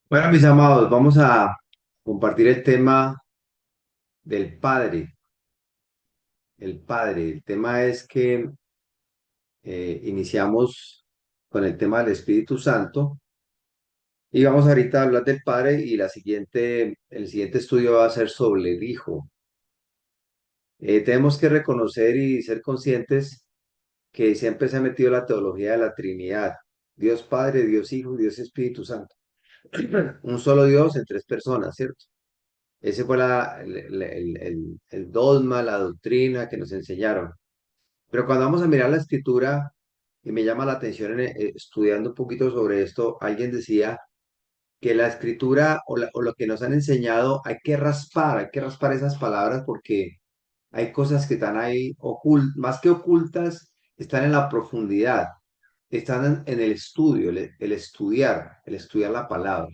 Bueno, mis amados, vamos a compartir el tema del Padre. El Padre. El tema es que iniciamos con el tema del Espíritu Santo y vamos ahorita a hablar del Padre y el siguiente estudio va a ser sobre el Hijo. Tenemos que reconocer y ser conscientes que siempre se ha metido la teología de la Trinidad. Dios Padre, Dios Hijo, Dios Espíritu Santo. Un solo Dios en tres personas, ¿cierto? Ese fue el dogma, la doctrina que nos enseñaron. Pero cuando vamos a mirar la escritura, y me llama la atención estudiando un poquito sobre esto, alguien decía que la escritura o lo que nos han enseñado hay que raspar esas palabras porque hay cosas que están ahí más que ocultas, están en la profundidad, están en el estudio, el estudiar la palabra.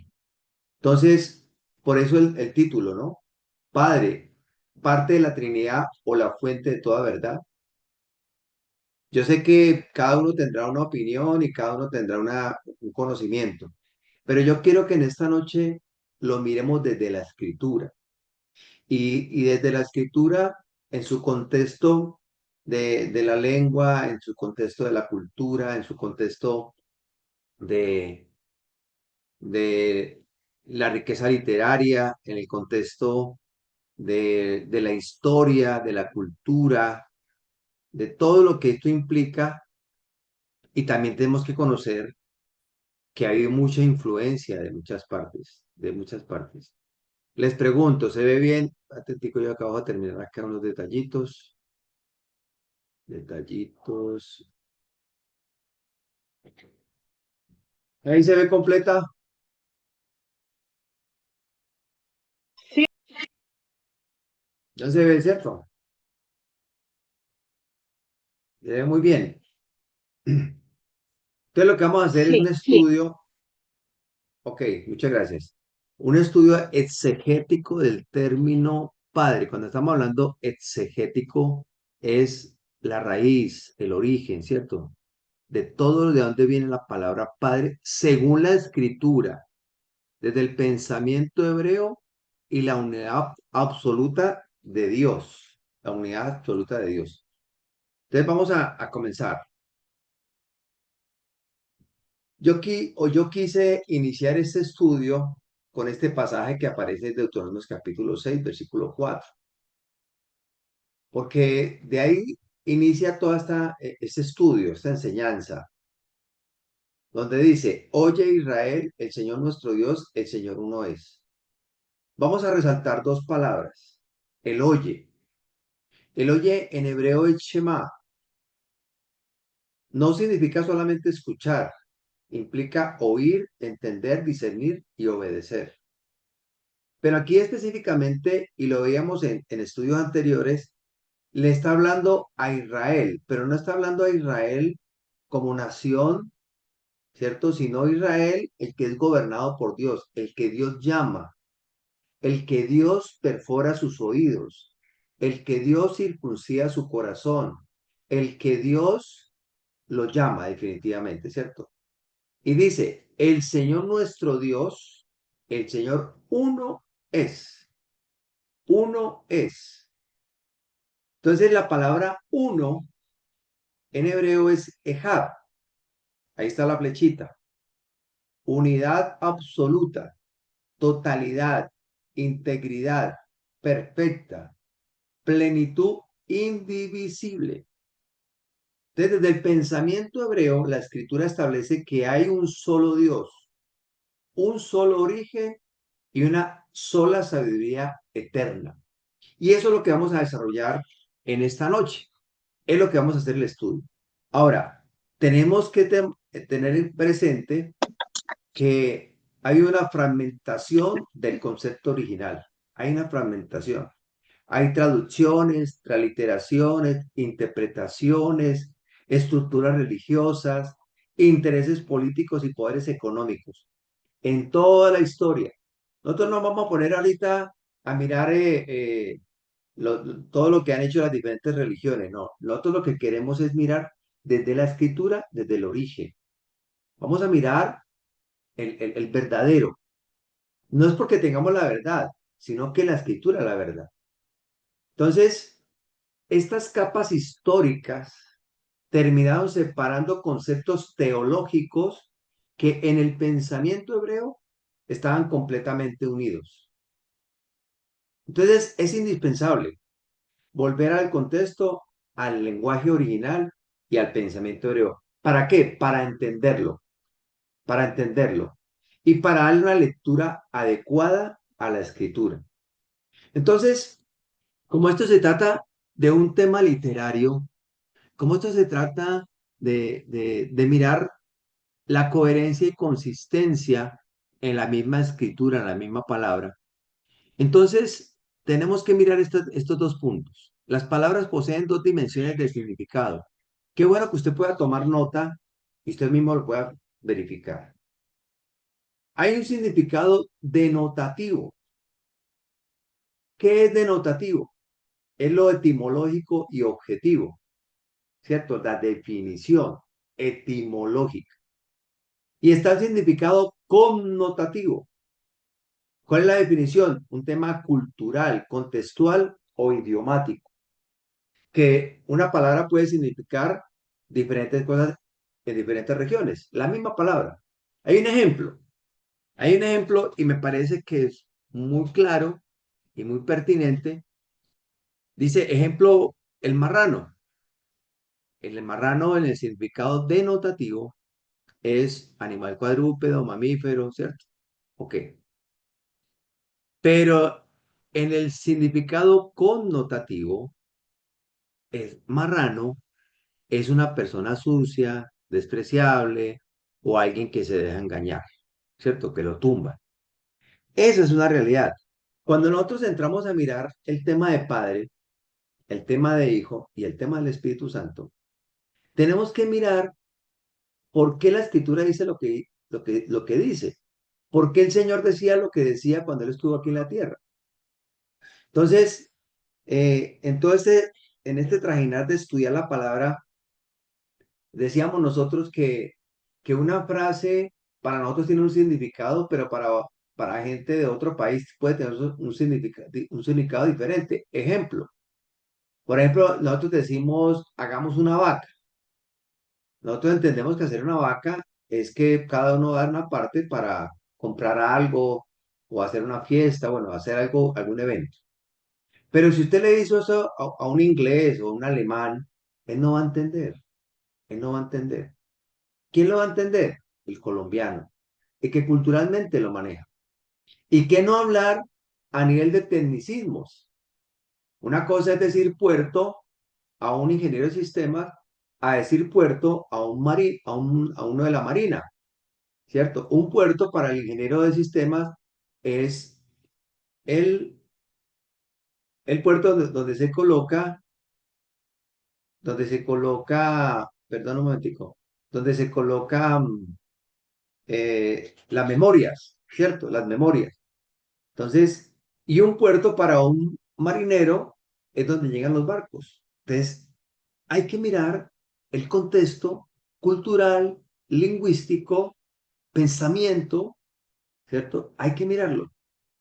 Entonces, por eso el título, ¿no? Padre, parte de la Trinidad o la fuente de toda verdad. Yo sé que cada uno tendrá una opinión y cada uno tendrá un conocimiento, pero yo quiero que en esta noche lo miremos desde la escritura y desde la escritura en su contexto de la lengua, en su contexto de la cultura, en su contexto de, de la riqueza literaria, en el contexto de la historia, de la cultura, de todo lo que esto implica. Y también tenemos que conocer que ha habido mucha influencia de muchas partes, de muchas partes. Les pregunto, ¿se ve bien? Atentico, yo acabo de terminar acá unos detallitos, detallitos. Ahí se ve completa, Sí, ya se ve, ¿cierto? Se ve muy bien. Entonces lo que vamos a hacer es un sí, estudio, ok, muchas gracias. Un estudio exegético del término padre. Cuando estamos hablando exegético es la raíz, el origen, ¿cierto? De todo de dónde viene la palabra padre, según la escritura, desde el pensamiento hebreo y la unidad absoluta de Dios, la unidad absoluta de Dios. Entonces vamos a comenzar. Yo quise iniciar este estudio con este pasaje que aparece en Deuteronomio capítulo 6 versículo 4 porque de ahí inicia todo este estudio, esta enseñanza, donde dice, oye Israel, el Señor nuestro Dios, el Señor uno es. Vamos a resaltar dos palabras. El oye. El oye en hebreo es Shema. No significa solamente escuchar, implica oír, entender, discernir y obedecer. Pero aquí específicamente, y lo veíamos en estudios anteriores, le está hablando a Israel, pero no está hablando a Israel como nación, ¿cierto? Sino Israel, el que es gobernado por Dios, el que Dios llama, el que Dios perfora sus oídos, el que Dios circuncida su corazón, el que Dios lo llama definitivamente, ¿cierto? Y dice, el Señor nuestro Dios, el Señor uno es. Entonces la palabra uno en hebreo es ejab, ahí está la flechita, unidad absoluta, totalidad, integridad, perfecta, plenitud indivisible. Entonces, desde el pensamiento hebreo, la escritura establece que hay un solo Dios, un solo origen y una sola sabiduría eterna. Y eso es lo que vamos a desarrollar en esta noche. Es lo que vamos a hacer el estudio. Ahora, tenemos que tener presente que hay una fragmentación del concepto original. Hay una fragmentación. Hay traducciones, transliteraciones, interpretaciones, estructuras religiosas, intereses políticos y poderes económicos en toda la historia. Nosotros nos vamos a poner ahorita a mirar todo lo que han hecho las diferentes religiones. No, nosotros lo que queremos es mirar desde la escritura, desde el origen. Vamos a mirar el verdadero. No es porque tengamos la verdad, sino que la escritura es la verdad. Entonces, estas capas históricas terminaron separando conceptos teológicos que en el pensamiento hebreo estaban completamente unidos. Entonces, es indispensable volver al contexto, al lenguaje original y al pensamiento hebreo. ¿Para qué? Para entenderlo y para darle una lectura adecuada a la escritura. Entonces, como esto se trata de un tema literario, como esto se trata de mirar la coherencia y consistencia en la misma escritura, en la misma palabra, entonces tenemos que mirar estos dos puntos. Las palabras poseen dos dimensiones de significado. Qué bueno que usted pueda tomar nota y usted mismo lo pueda verificar. Hay un significado denotativo. ¿Qué es denotativo? Es lo etimológico y objetivo, ¿cierto? La definición etimológica. Y está el significado connotativo. ¿Cuál es la definición? Un tema cultural, contextual o idiomático. Que una palabra puede significar diferentes cosas en diferentes regiones. La misma palabra. Hay un ejemplo. Hay un ejemplo y me parece que es muy claro y muy pertinente. Dice, ejemplo, el marrano. El marrano en el significado denotativo es animal cuadrúpedo, mamífero, ¿cierto? Ok. Pero en el significado connotativo, el marrano es una persona sucia, despreciable o alguien que se deja engañar, ¿cierto? Que lo tumba. Esa es una realidad. Cuando nosotros entramos a mirar el tema de Padre, el tema de Hijo y el tema del Espíritu Santo, tenemos que mirar por qué la Escritura dice lo que dice. ¿Por qué el Señor decía lo que decía cuando Él estuvo aquí en la tierra? Entonces, en este trajinar de estudiar la palabra, decíamos nosotros que una frase para nosotros tiene un significado, pero para gente de otro país puede tener un significado diferente. Ejemplo, por ejemplo, nosotros decimos, hagamos una vaca. Nosotros entendemos que hacer una vaca es que cada uno da una parte para comprar algo o hacer una fiesta, bueno, hacer algo, algún evento. Pero si usted le hizo eso a un inglés o a un alemán, él no va a entender, él no va a entender. ¿Quién lo va a entender? El colombiano, y que culturalmente lo maneja. ¿Y qué no hablar a nivel de tecnicismos? Una cosa es decir puerto a un ingeniero de sistemas, a decir puerto a uno de la marina, ¿cierto? Un puerto para el ingeniero de sistemas es el, el puerto donde se coloca, perdón un momentico, donde se coloca las memorias, ¿cierto? Las memorias. Entonces, y un puerto para un marinero es donde llegan los barcos. Entonces, hay que mirar el contexto cultural, lingüístico, pensamiento, ¿cierto? Hay que mirarlo,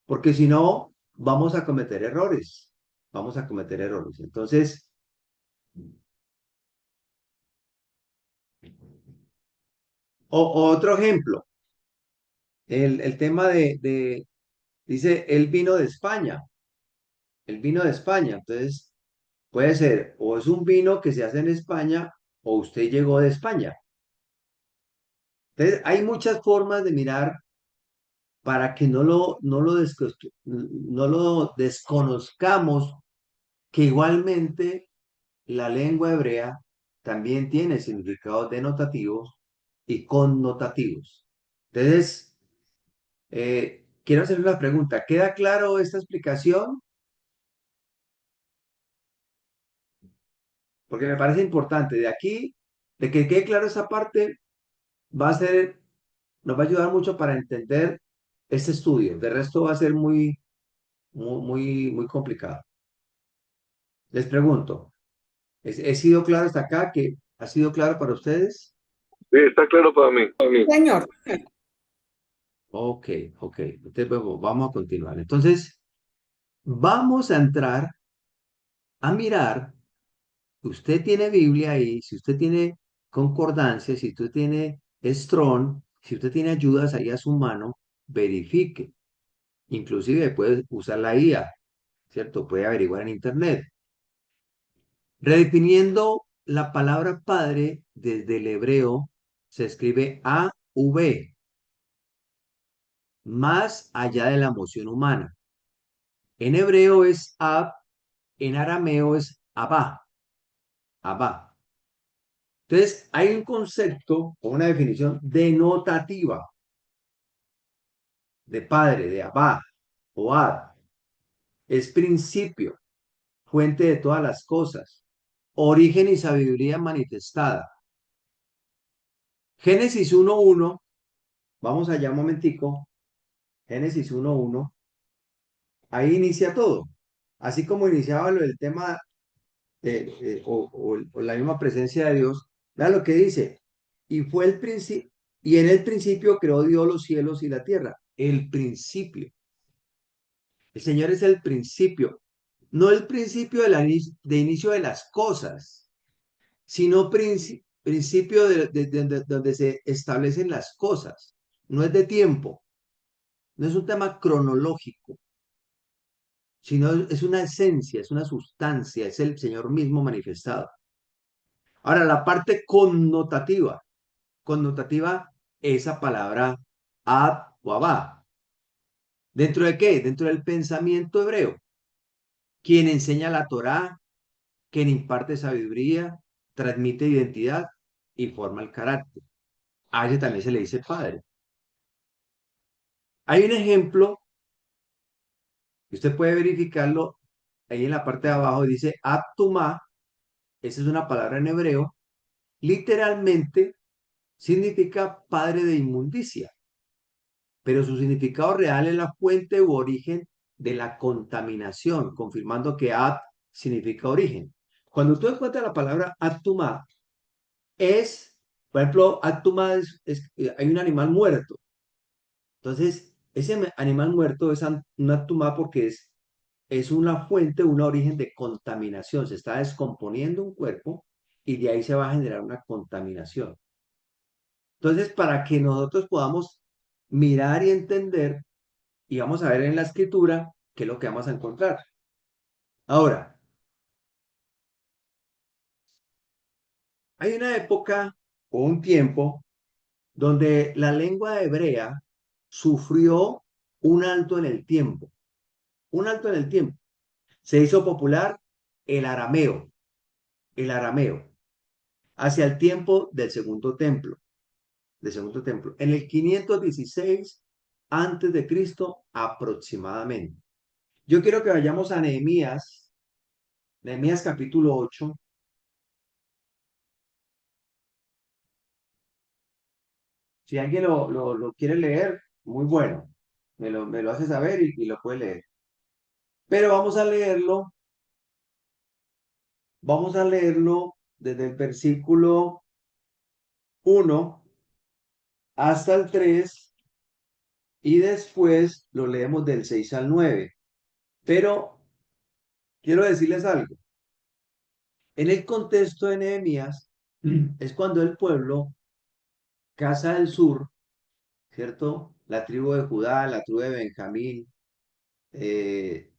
porque si no, vamos a cometer errores. Vamos a cometer errores. Entonces, otro ejemplo, el tema dice, él vino de España, él vino de España. Entonces, puede ser, o es un vino que se hace en España, o usted llegó de España. Entonces, hay muchas formas de mirar para que no lo desconozcamos, que igualmente la lengua hebrea también tiene significados denotativos y connotativos. Entonces, quiero hacer una pregunta. ¿Queda claro esta explicación? Porque me parece importante. De aquí, de que quede claro esa parte, va a ser, nos va a ayudar mucho para entender este estudio. De resto va a ser muy, muy, muy, muy complicado. Les pregunto, ¿he sido claro hasta acá? ¿Que ha sido claro para ustedes? Sí, está claro para mí. señor. Ok, ok. Entonces, vamos a continuar. Entonces, vamos a entrar a mirar. Usted tiene Biblia ahí, si usted tiene concordancia, si usted tiene Strong, si usted tiene ayudas ahí a su mano, verifique. Inclusive puede usar la IA, ¿cierto? Puede averiguar en Internet. Redefiniendo la palabra padre desde el hebreo, se escribe A-V, más allá de la emoción humana. En hebreo es Ab, en arameo es Abba, Abba. Entonces, hay un concepto o una definición denotativa de padre, de Abba o Ab. Es principio, fuente de todas las cosas, origen y sabiduría manifestada. Génesis 1:1, vamos allá un momentico, Génesis 1:1, ahí inicia todo. Así como iniciaba lo del tema o la misma presencia de Dios, vea lo que dice. Y fue el principio, y en el principio creó Dios los cielos y la tierra. El principio. El Señor es el principio, no el principio de inicio de las cosas, sino principio donde se establecen las cosas. No es de tiempo, no es un tema cronológico, sino es una esencia, es una sustancia, es el Señor mismo manifestado. Ahora, la parte connotativa, esa palabra ab o abá. ¿Dentro de qué? Dentro del pensamiento hebreo. Quien enseña la Torá, quien imparte sabiduría, transmite identidad y forma el carácter. A ese también se le dice padre. Hay un ejemplo, que usted puede verificarlo ahí en la parte de abajo, dice Abtumá, esa es una palabra en hebreo, literalmente significa padre de inmundicia, pero su significado real es la fuente u origen de la contaminación, confirmando que Ab significa origen. Cuando tú encuentras la palabra Abtumá, por ejemplo, Abtumá hay un animal muerto. Entonces, ese animal muerto es un Abtumá porque es una fuente, un origen de contaminación. Se está descomponiendo un cuerpo y de ahí se va a generar una contaminación. Entonces, para que nosotros podamos mirar y entender, y vamos a ver en la escritura qué es lo que vamos a encontrar. Ahora, hay una época o un tiempo donde la lengua hebrea sufrió un alto en el tiempo, un alto en el tiempo. Se hizo popular el arameo, el arameo, hacia el tiempo del segundo templo, en el 516 antes de Cristo aproximadamente. Yo quiero que vayamos a Nehemías, Nehemías capítulo 8. Si alguien lo quiere leer, muy bueno. Me lo hace saber y lo puede leer. Pero vamos a leerlo desde el versículo 1 hasta el 3 y después lo leemos del 6 al 9. Pero quiero decirles algo. En el contexto de Nehemías es cuando el pueblo, Casa del Sur, ¿cierto? La tribu de Judá, la tribu de Benjamín, eh,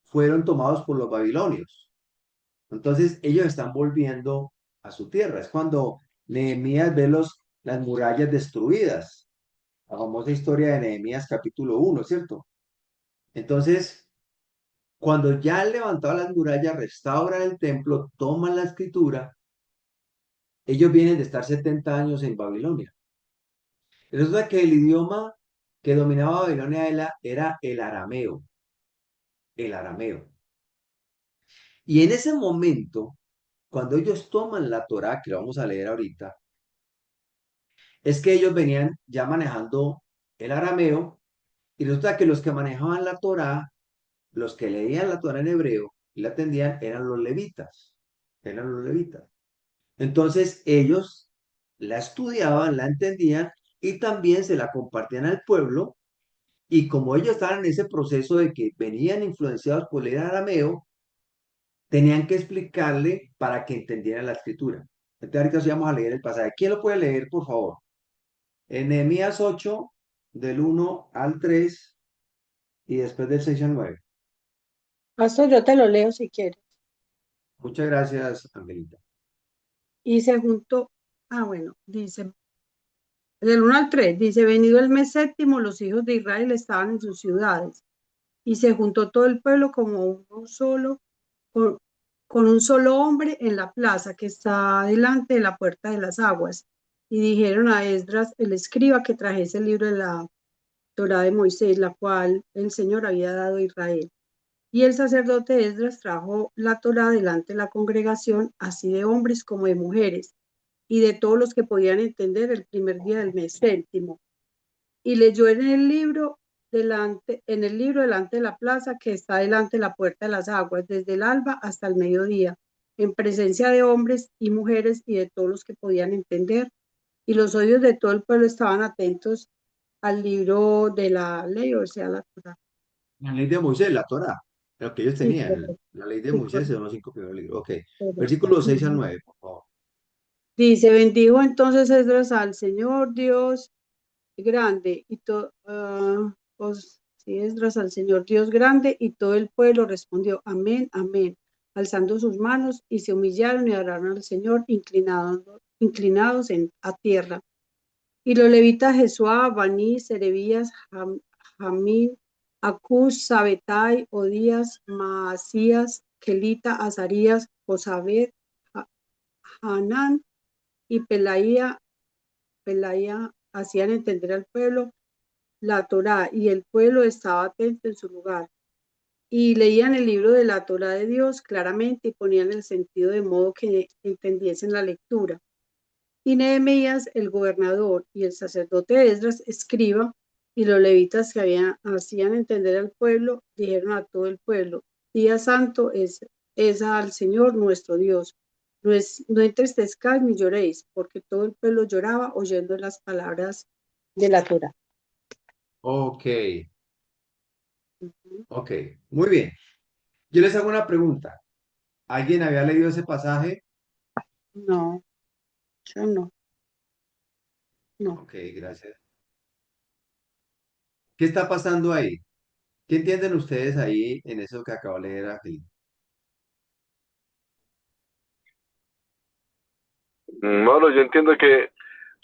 fueron tomados por los babilonios. Entonces ellos están volviendo a su tierra. Es cuando Nehemías ve las murallas destruidas. La famosa historia de Nehemías capítulo 1, ¿cierto? Entonces, cuando ya han levantado las murallas, restauran el templo, toman la escritura, ellos vienen de estar 70 años en Babilonia. Resulta que el idioma que dominaba Babilonia era el arameo, el arameo. Y en ese momento, cuando ellos toman la Torá, que lo vamos a leer ahorita, es que ellos venían ya manejando el arameo y resulta que los que manejaban la Torá, los que leían la Torá en hebreo y la entendían, eran los levitas, eran los levitas. Entonces ellos la estudiaban, la entendían y también se la compartían al pueblo, y como ellos estaban en ese proceso de que venían influenciados por el arameo, tenían que explicarle para que entendieran la escritura. Entonces ahorita sí vamos a leer el pasaje. ¿Quién lo puede leer, por favor? En Nehemías 8, del 1 al 3, y después del 6 al 9. Pastor, yo te lo leo si quieres. Muchas gracias, Angelita. Y se juntó, bueno, dice, del 1 al 3 dice, venido el mes séptimo, los hijos de Israel estaban en sus ciudades, y se juntó todo el pueblo como uno solo, con, con un solo hombre en la plaza que está delante de la puerta de las aguas. Y dijeron a Esdras, el escriba, que trajese el libro de la Torá de Moisés, la cual el Señor había dado a Israel. Y el sacerdote Esdras trajo la Torá delante de la congregación, así de hombres como de mujeres, y de todos los que podían entender el primer día del mes séptimo. Y leyó en el libro delante de la plaza que está delante de la puerta de las aguas, desde el alba hasta el mediodía, en presencia de hombres y mujeres y de todos los que podían entender. Y los oídos de todo el pueblo estaban atentos al libro de la ley, o sea, la Torá. La ley de Moisés, la Torá, lo que ellos Sí, tenían. correcto, La ley de sí, Moisés correcto, son los 5 primeros libros. Ok. correcto. Versículos 6 al Ujú. 9, por favor. Dice, bendijo entonces Esdras al Señor Dios grande y todo, pues, sí, Esdras al Señor Dios grande, y todo el pueblo respondió, amén, amén, alzando sus manos, y se humillaron y adoraron al Señor, inclinados a tierra. Y los levitas Jesuá, Baní, Serebías, Jamín, Acús, Sabetai, Odías, Maasías, Kelita, Azarías, Josabed, Hanán y Pelaía hacían entender al pueblo la Torá, y el pueblo estaba atento en su lugar. Y leían el libro de la Torá de Dios claramente y ponían el sentido de modo que entendiesen la lectura. Y Nehemías, el gobernador, y el sacerdote Esdras, escriba, y los levitas que hacían entender al pueblo, dijeron a todo el pueblo, día santo es al Señor nuestro Dios. No entristezcáis ni lloréis, porque todo el pueblo lloraba oyendo las palabras de la Torá. Ok, Ujú. ok. Muy bien. Yo les hago una pregunta. ¿Alguien había leído ese pasaje? No, yo no, no. Ok, gracias. ¿Qué está pasando ahí? ¿Qué entienden ustedes ahí en eso que acabo de leer aquí? Mauro, yo entiendo que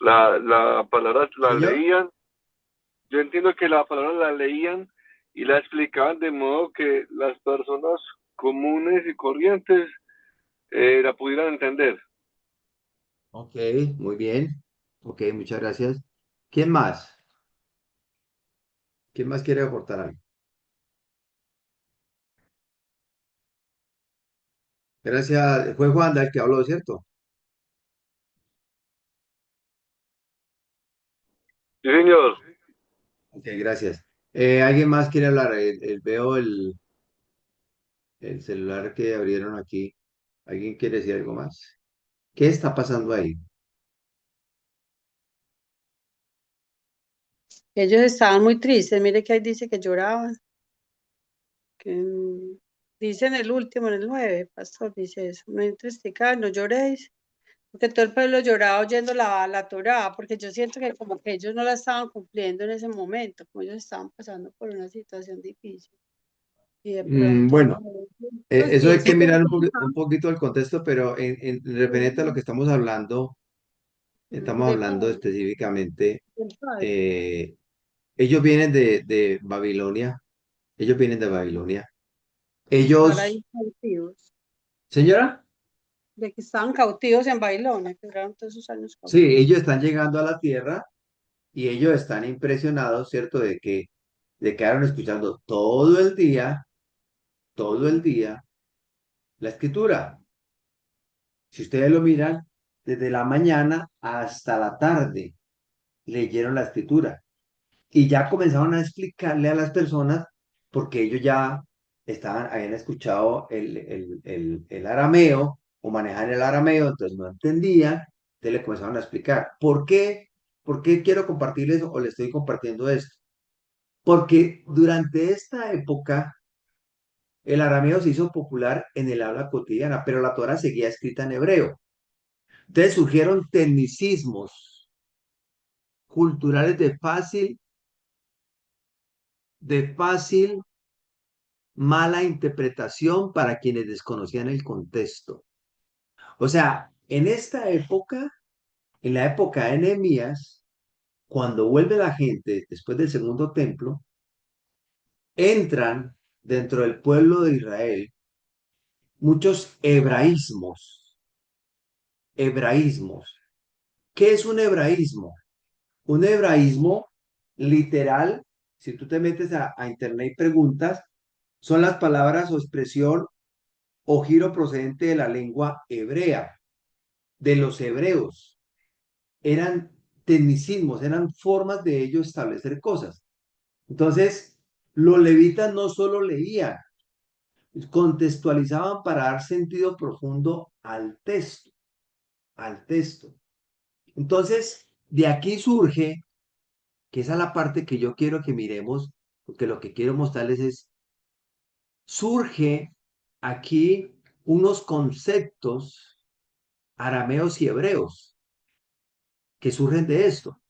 la palabra la Señor. leían, yo entiendo que la palabra la leían y la explicaban de modo que las personas comunes y corrientes la pudieran entender. Ok, muy bien. Ok, muchas gracias. ¿Quién más? ¿Quién más quiere aportar algo? Gracias. Fue Juan el que habló, ¿cierto? Sí, señor. Ok, gracias. ¿Alguien más quiere hablar? Veo el celular que abrieron aquí. ¿Alguien quiere decir algo más? ¿Qué está pasando ahí? Ellos estaban muy tristes, mire que ahí dice que lloraban, que dice en el último, en el 9 pastor, dice eso, no entristezcáis, no lloréis, porque todo el pueblo lloraba oyendo la Torá, porque yo siento que como que ellos no la estaban cumpliendo en ese momento, como ellos estaban pasando por una situación difícil, y de pronto, Bueno, pues eso hay pienso que que mirar ellos un estaban poquito el contexto, pero en referente a lo que estamos de hablando paz, específicamente, del Padre, eh, ellos vienen de Babilonia, ellos vienen de Babilonia. de estar ahí Ellos, cautivos, señora, de que estaban cautivos en Babilonia, que duraron todos esos años sí, cautivos. ellos están llegando a la tierra y ellos están impresionados, ¿cierto? De que quedaron escuchando todo el día, la escritura. Si ustedes lo miran, desde la mañana hasta la tarde leyeron la escritura y ya comenzaron a explicarle a las personas porque ellos ya habían escuchado el arameo o manejar el arameo, entonces no entendían, entonces le comenzaron a explicar. ¿Por qué? ¿Por qué quiero compartirles o les estoy compartiendo esto? Porque durante esta época el arameo se hizo popular en el habla cotidiana, pero la Torá seguía escrita en hebreo. Entonces surgieron tecnicismos culturales de fácil mala interpretación para quienes desconocían el contexto. O sea, en esta época, en la época de Nehemías, cuando vuelve la gente después del segundo templo, entran dentro del pueblo de Israel muchos hebraísmos. Hebraísmos. ¿Qué es un hebraísmo? Un hebraísmo literal, si tú te metes a internet y preguntas, son las palabras o expresión o giro procedente de la lengua hebrea, de los hebreos. Eran tecnicismos, eran formas de ellos establecer cosas. Entonces, los levitas no solo leían, contextualizaban para dar sentido profundo al texto, al texto. Entonces, de aquí surge, que esa es la parte que yo quiero que miremos, porque lo que quiero mostrarles es, surge aquí unos conceptos arameos y hebreos que surgen de esto.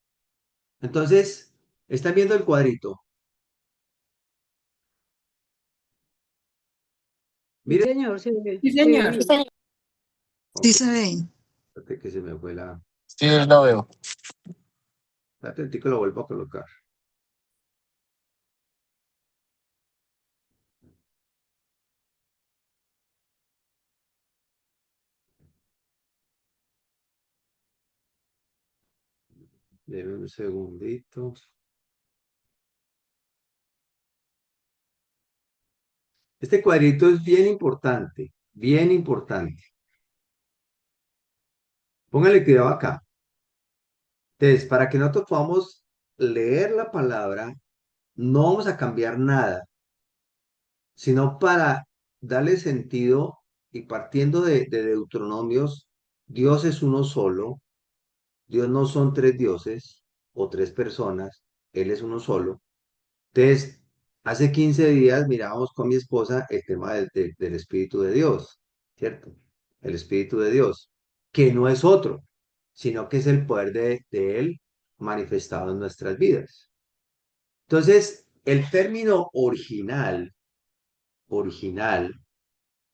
Entonces, ¿están viendo el cuadrito? Sí, Miren, señor, Sí, se ve señor. bien. Sí ok, se ve. espérate que se me fue la... Sí, lo veo. Espérate que lo vuelvo a colocar. Deme un segundito. Este cuadrito es bien importante, bien importante. Póngale cuidado acá. Entonces, para que nosotros podamos leer la palabra, no vamos a cambiar nada, sino para darle sentido y partiendo de Deuteronomios, Dios es uno solo, Dios no son tres dioses o tres personas, Él es uno solo. Entonces, hace 15 días mirábamos con mi esposa el tema del Espíritu de Dios, ¿cierto? El Espíritu de Dios, que no es otro, sino que es el poder de Él manifestado en nuestras vidas. Entonces, el término original,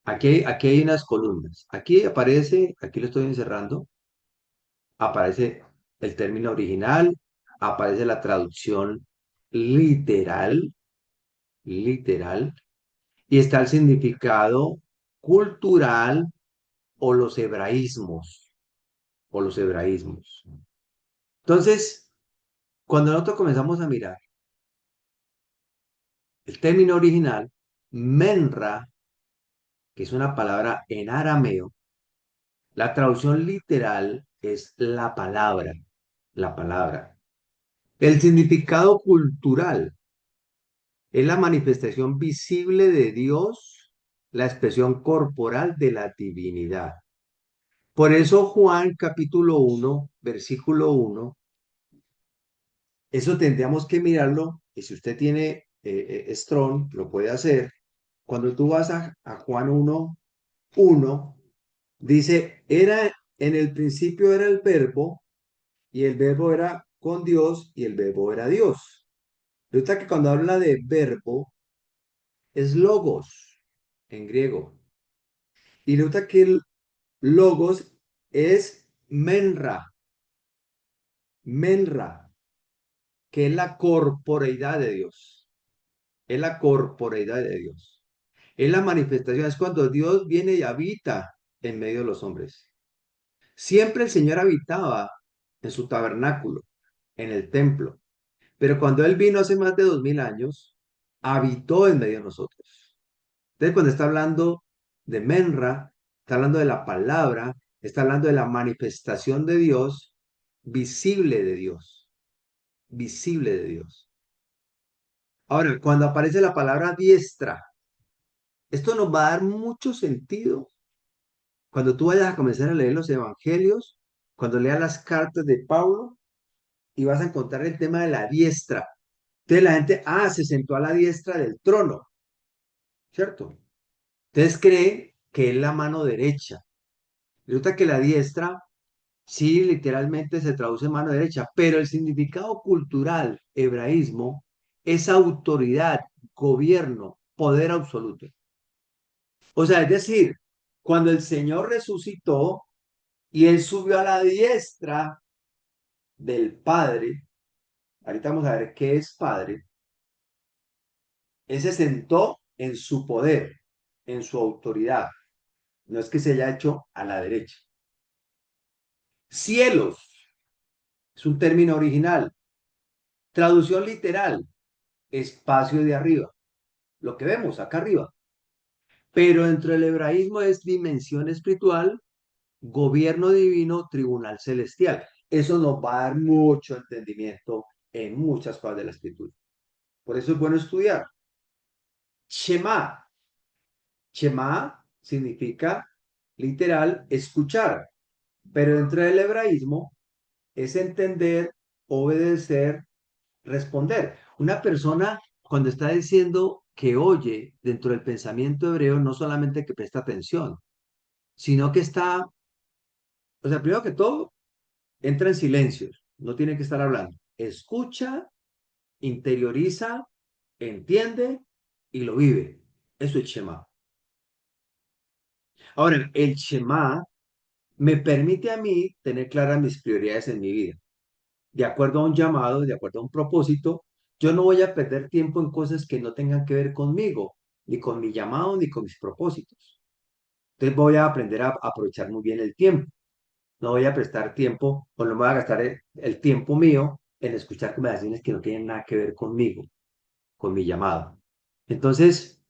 aquí hay unas columnas. Aquí aparece, aquí lo estoy encerrando, aparece el término original, aparece la traducción literal, literal, y está el significado cultural o los hebraísmos, o los hebraísmos. Entonces, cuando nosotros comenzamos a mirar el término original, menra, que es una palabra en arameo, la traducción literal es la palabra, la palabra. El significado cultural es la manifestación visible de Dios, la expresión corporal de la divinidad. Por eso Juan capítulo 1, versículo 1, eso tendríamos que mirarlo, y si usted tiene Strong, lo puede hacer. Cuando tú vas a Juan 1, 1, dice, en el principio era el verbo, y el verbo era con Dios, y el verbo era Dios. Resulta que cuando habla de verbo, es logos, en griego. Y resulta que el logos es menra, que es la corporeidad de Dios. Es la corporeidad de Dios. Es la manifestación, es cuando Dios viene y habita en medio de los hombres. Siempre el Señor habitaba en su tabernáculo, en el templo, pero cuando Él vino hace más de 2000 años, habitó en medio de nosotros. Entonces, cuando está hablando de Menra, está hablando de la palabra, está hablando de la manifestación de Dios, visible de Dios, visible de Dios. Ahora, cuando aparece la palabra diestra, esto nos va a dar mucho sentido cuando tú vayas a comenzar a leer los evangelios, cuando leas las cartas de Pablo, y vas a encontrar el tema de la diestra. Entonces la gente, se sentó a la diestra del trono, ¿cierto? Entonces cree que es la mano derecha. Resulta que la diestra, sí, literalmente se traduce mano derecha, pero el significado cultural, hebraísmo, es autoridad, gobierno, poder absoluto. O sea, es decir, cuando el Señor resucitó y él subió a la diestra del Padre, ahorita vamos a ver qué es Padre, él se sentó en su poder, en su autoridad. No es que se haya hecho a la derecha. Cielos es un término original. Traducción literal, espacio de arriba, lo que vemos acá arriba. Pero dentro del hebraísmo es dimensión espiritual, gobierno divino, tribunal celestial. Eso nos va a dar mucho entendimiento en muchas cosas de la escritura. Por eso es bueno estudiar. Shema. Shema significa literal escuchar, pero dentro del hebraísmo es entender, obedecer, responder. Una persona cuando está diciendo que oye dentro del pensamiento hebreo, no solamente que presta atención, sino que está, o sea, primero que todo, entra en silencio, no tiene que estar hablando. Escucha, interioriza, entiende y lo vive. Eso es Shema. Ahora, el Shema me permite a mí tener claras mis prioridades en mi vida. De acuerdo a un llamado, de acuerdo a un propósito, yo no voy a perder tiempo en cosas que no tengan que ver conmigo, ni con mi llamado, ni con mis propósitos. Entonces voy a aprender a aprovechar muy bien el tiempo. No voy a prestar tiempo, o no me voy a gastar el tiempo mío en escuchar conversaciones que no tienen nada que ver conmigo, con mi llamado. Entonces,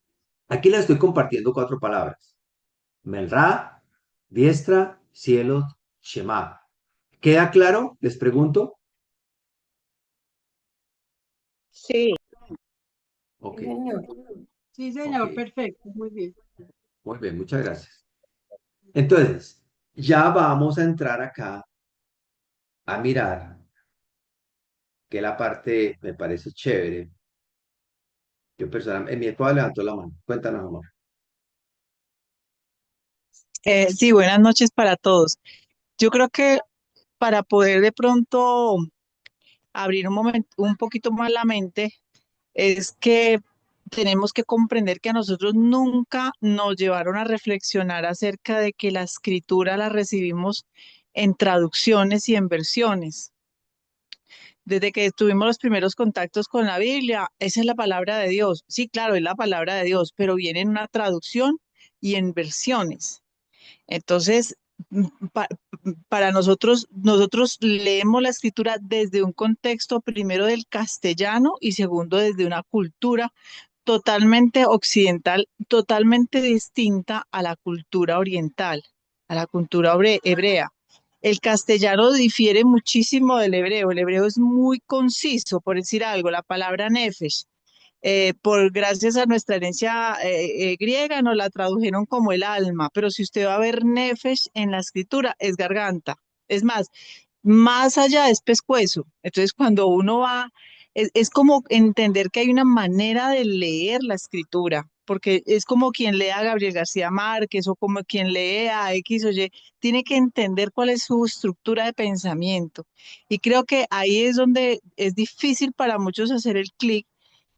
aquí les estoy compartiendo 4 palabras. Melra, diestra, cielos, Shema. ¿Queda claro? Les pregunto. Sí, Ok, señor. Sí, ok. señor, perfecto, muy bien. Muy bien, muchas gracias. Entonces, ya vamos a entrar acá a mirar que la parte me parece chévere. Yo personalmente, mi esposa levantó la mano. Cuéntanos, amor. Sí, buenas noches para todos. Yo creo que para poder de pronto abrir un momento, un poquito más la mente, es que tenemos que comprender que a nosotros nunca nos llevaron a reflexionar acerca de que la escritura la recibimos en traducciones y en versiones. Desde que tuvimos los primeros contactos con la Biblia, esa es la palabra de Dios. Sí, claro, es la palabra de Dios, pero viene en una traducción y en versiones. Entonces, mm, pa- para nosotros, nosotros leemos la escritura desde un contexto primero del castellano y segundo desde una cultura totalmente occidental, totalmente distinta a la cultura oriental, a la cultura hebrea. El castellano difiere muchísimo del hebreo. El hebreo es muy conciso, por decir algo, la palabra nefesh por gracias a nuestra herencia griega nos la tradujeron como el alma, pero si usted va a ver nefesh en la escritura es garganta. Es más allá es pescuezo. Entonces cuando uno va, es como entender que hay una manera de leer la escritura. Porque es como quien lee a Gabriel García Márquez o como quien lee a X o Y, tiene que entender cuál es su estructura de pensamiento. Y creo que ahí es donde es difícil para muchos hacer el clic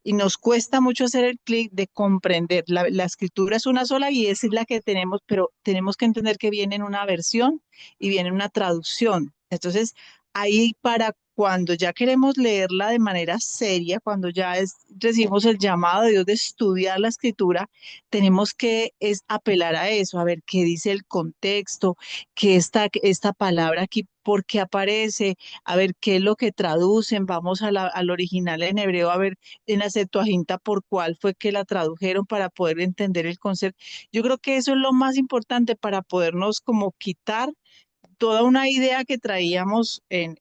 y nos cuesta mucho hacer el clic de comprender. La escritura es una sola y esa es la que tenemos, pero tenemos que entender que viene en una versión y viene en una traducción. Entonces, ahí para cuando ya queremos leerla de manera seria, cuando ya recibimos el llamado de Dios de estudiar la escritura, tenemos que es apelar a eso, a ver qué dice el contexto, qué esta palabra aquí, por qué aparece, a ver qué es lo que traducen, vamos al original en hebreo, a ver en la Septuaginta por cuál fue que la tradujeron para poder entender el concepto. Yo creo que eso es lo más importante para podernos como quitar toda una idea que traíamos en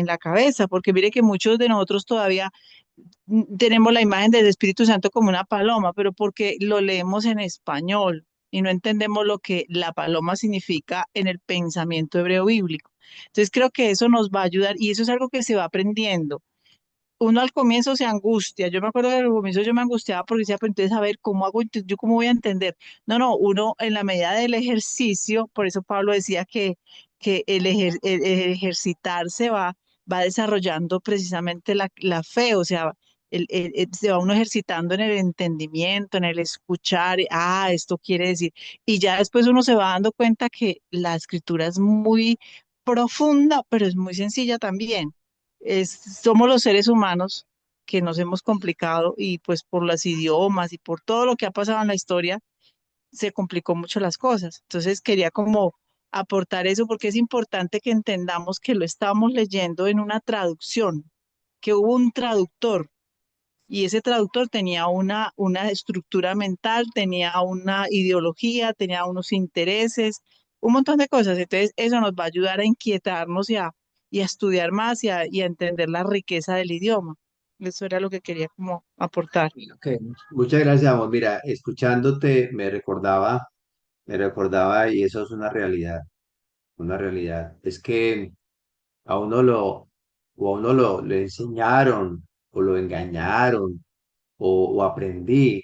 la cabeza, porque mire que muchos de nosotros todavía tenemos la imagen del Espíritu Santo como una paloma, pero porque lo leemos en español y no entendemos lo que la paloma significa en el pensamiento hebreo bíblico. Entonces creo que eso nos va a ayudar y eso es algo que se va aprendiendo. Uno al comienzo se angustia. Yo me acuerdo que al comienzo yo me angustiaba porque decía, pero entonces a ver, ¿cómo hago? ¿Yo cómo voy a entender? No, no, uno en la medida del ejercicio, por eso Pablo decía que el ejercitarse va desarrollando precisamente la fe, o sea, se va uno ejercitando en el entendimiento, en el escuchar, esto quiere decir, y ya después uno se va dando cuenta que la escritura es muy profunda, pero es muy sencilla también. Somos los seres humanos que nos hemos complicado y pues por los idiomas y por todo lo que ha pasado en la historia, se complicó mucho las cosas. Entonces quería como aportar eso porque es importante que entendamos que lo estamos leyendo en una traducción, que hubo un traductor y ese traductor tenía una estructura mental, tenía una ideología, tenía unos intereses, un montón de cosas. Entonces, eso nos va a ayudar a inquietarnos y a estudiar más y a entender la riqueza del idioma. Eso era lo que quería como aportar. Ok, muchas gracias, amor. Mira, escuchándote me recordaba, y eso es una realidad, una realidad. Es que a uno lo, o a uno le enseñaron, o lo engañaron, o aprendí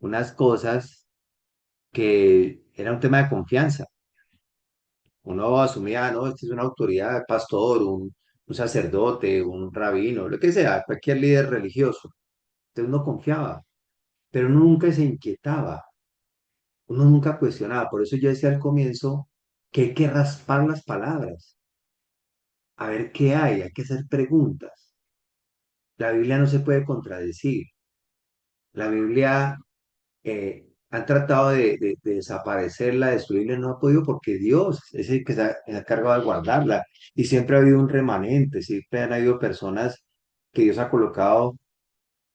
unas cosas que era un tema de confianza. Uno asumía, no, este es una autoridad, pastor, un sacerdote, un rabino, lo que sea, cualquier líder religioso. Entonces uno confiaba, pero uno nunca se inquietaba, uno nunca cuestionaba. Por eso yo decía al comienzo que hay que raspar las palabras, a ver qué hay que hacer preguntas. La Biblia no se puede contradecir. La Biblia han tratado de desaparecerla, destruirla, no ha podido porque Dios es el que se ha encargado de guardarla. Y siempre ha habido un remanente, siempre han habido personas que Dios ha colocado,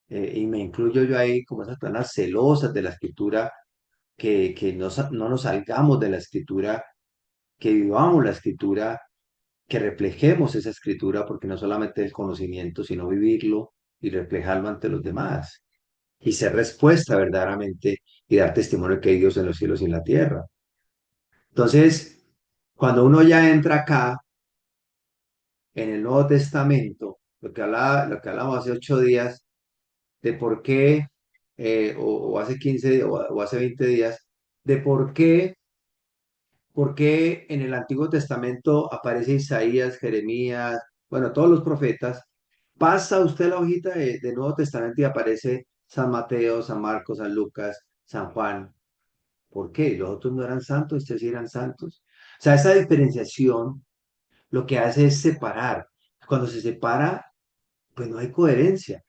y me incluyo yo ahí, como esas personas celosas de la escritura, que no nos salgamos de la escritura, que vivamos la escritura, que reflejemos esa escritura, porque no solamente el conocimiento, sino vivirlo y reflejarlo ante los demás y ser respuesta verdaderamente y dar testimonio de que hay Dios en los cielos y en la tierra. Entonces, cuando uno ya entra acá en el Nuevo Testamento, lo que hablamos hace 8 días, de por qué, o hace 15 o hace 20 días, de por qué en el Antiguo Testamento aparece Isaías, Jeremías, bueno, todos los profetas, pasa usted la hojita de Nuevo Testamento y aparece San Mateo, San Marcos, San Lucas, San Juan. ¿Por qué? Los otros no eran santos, estos sí eran santos. O sea, esa diferenciación lo que hace es separar. Cuando se separa, pues no hay coherencia.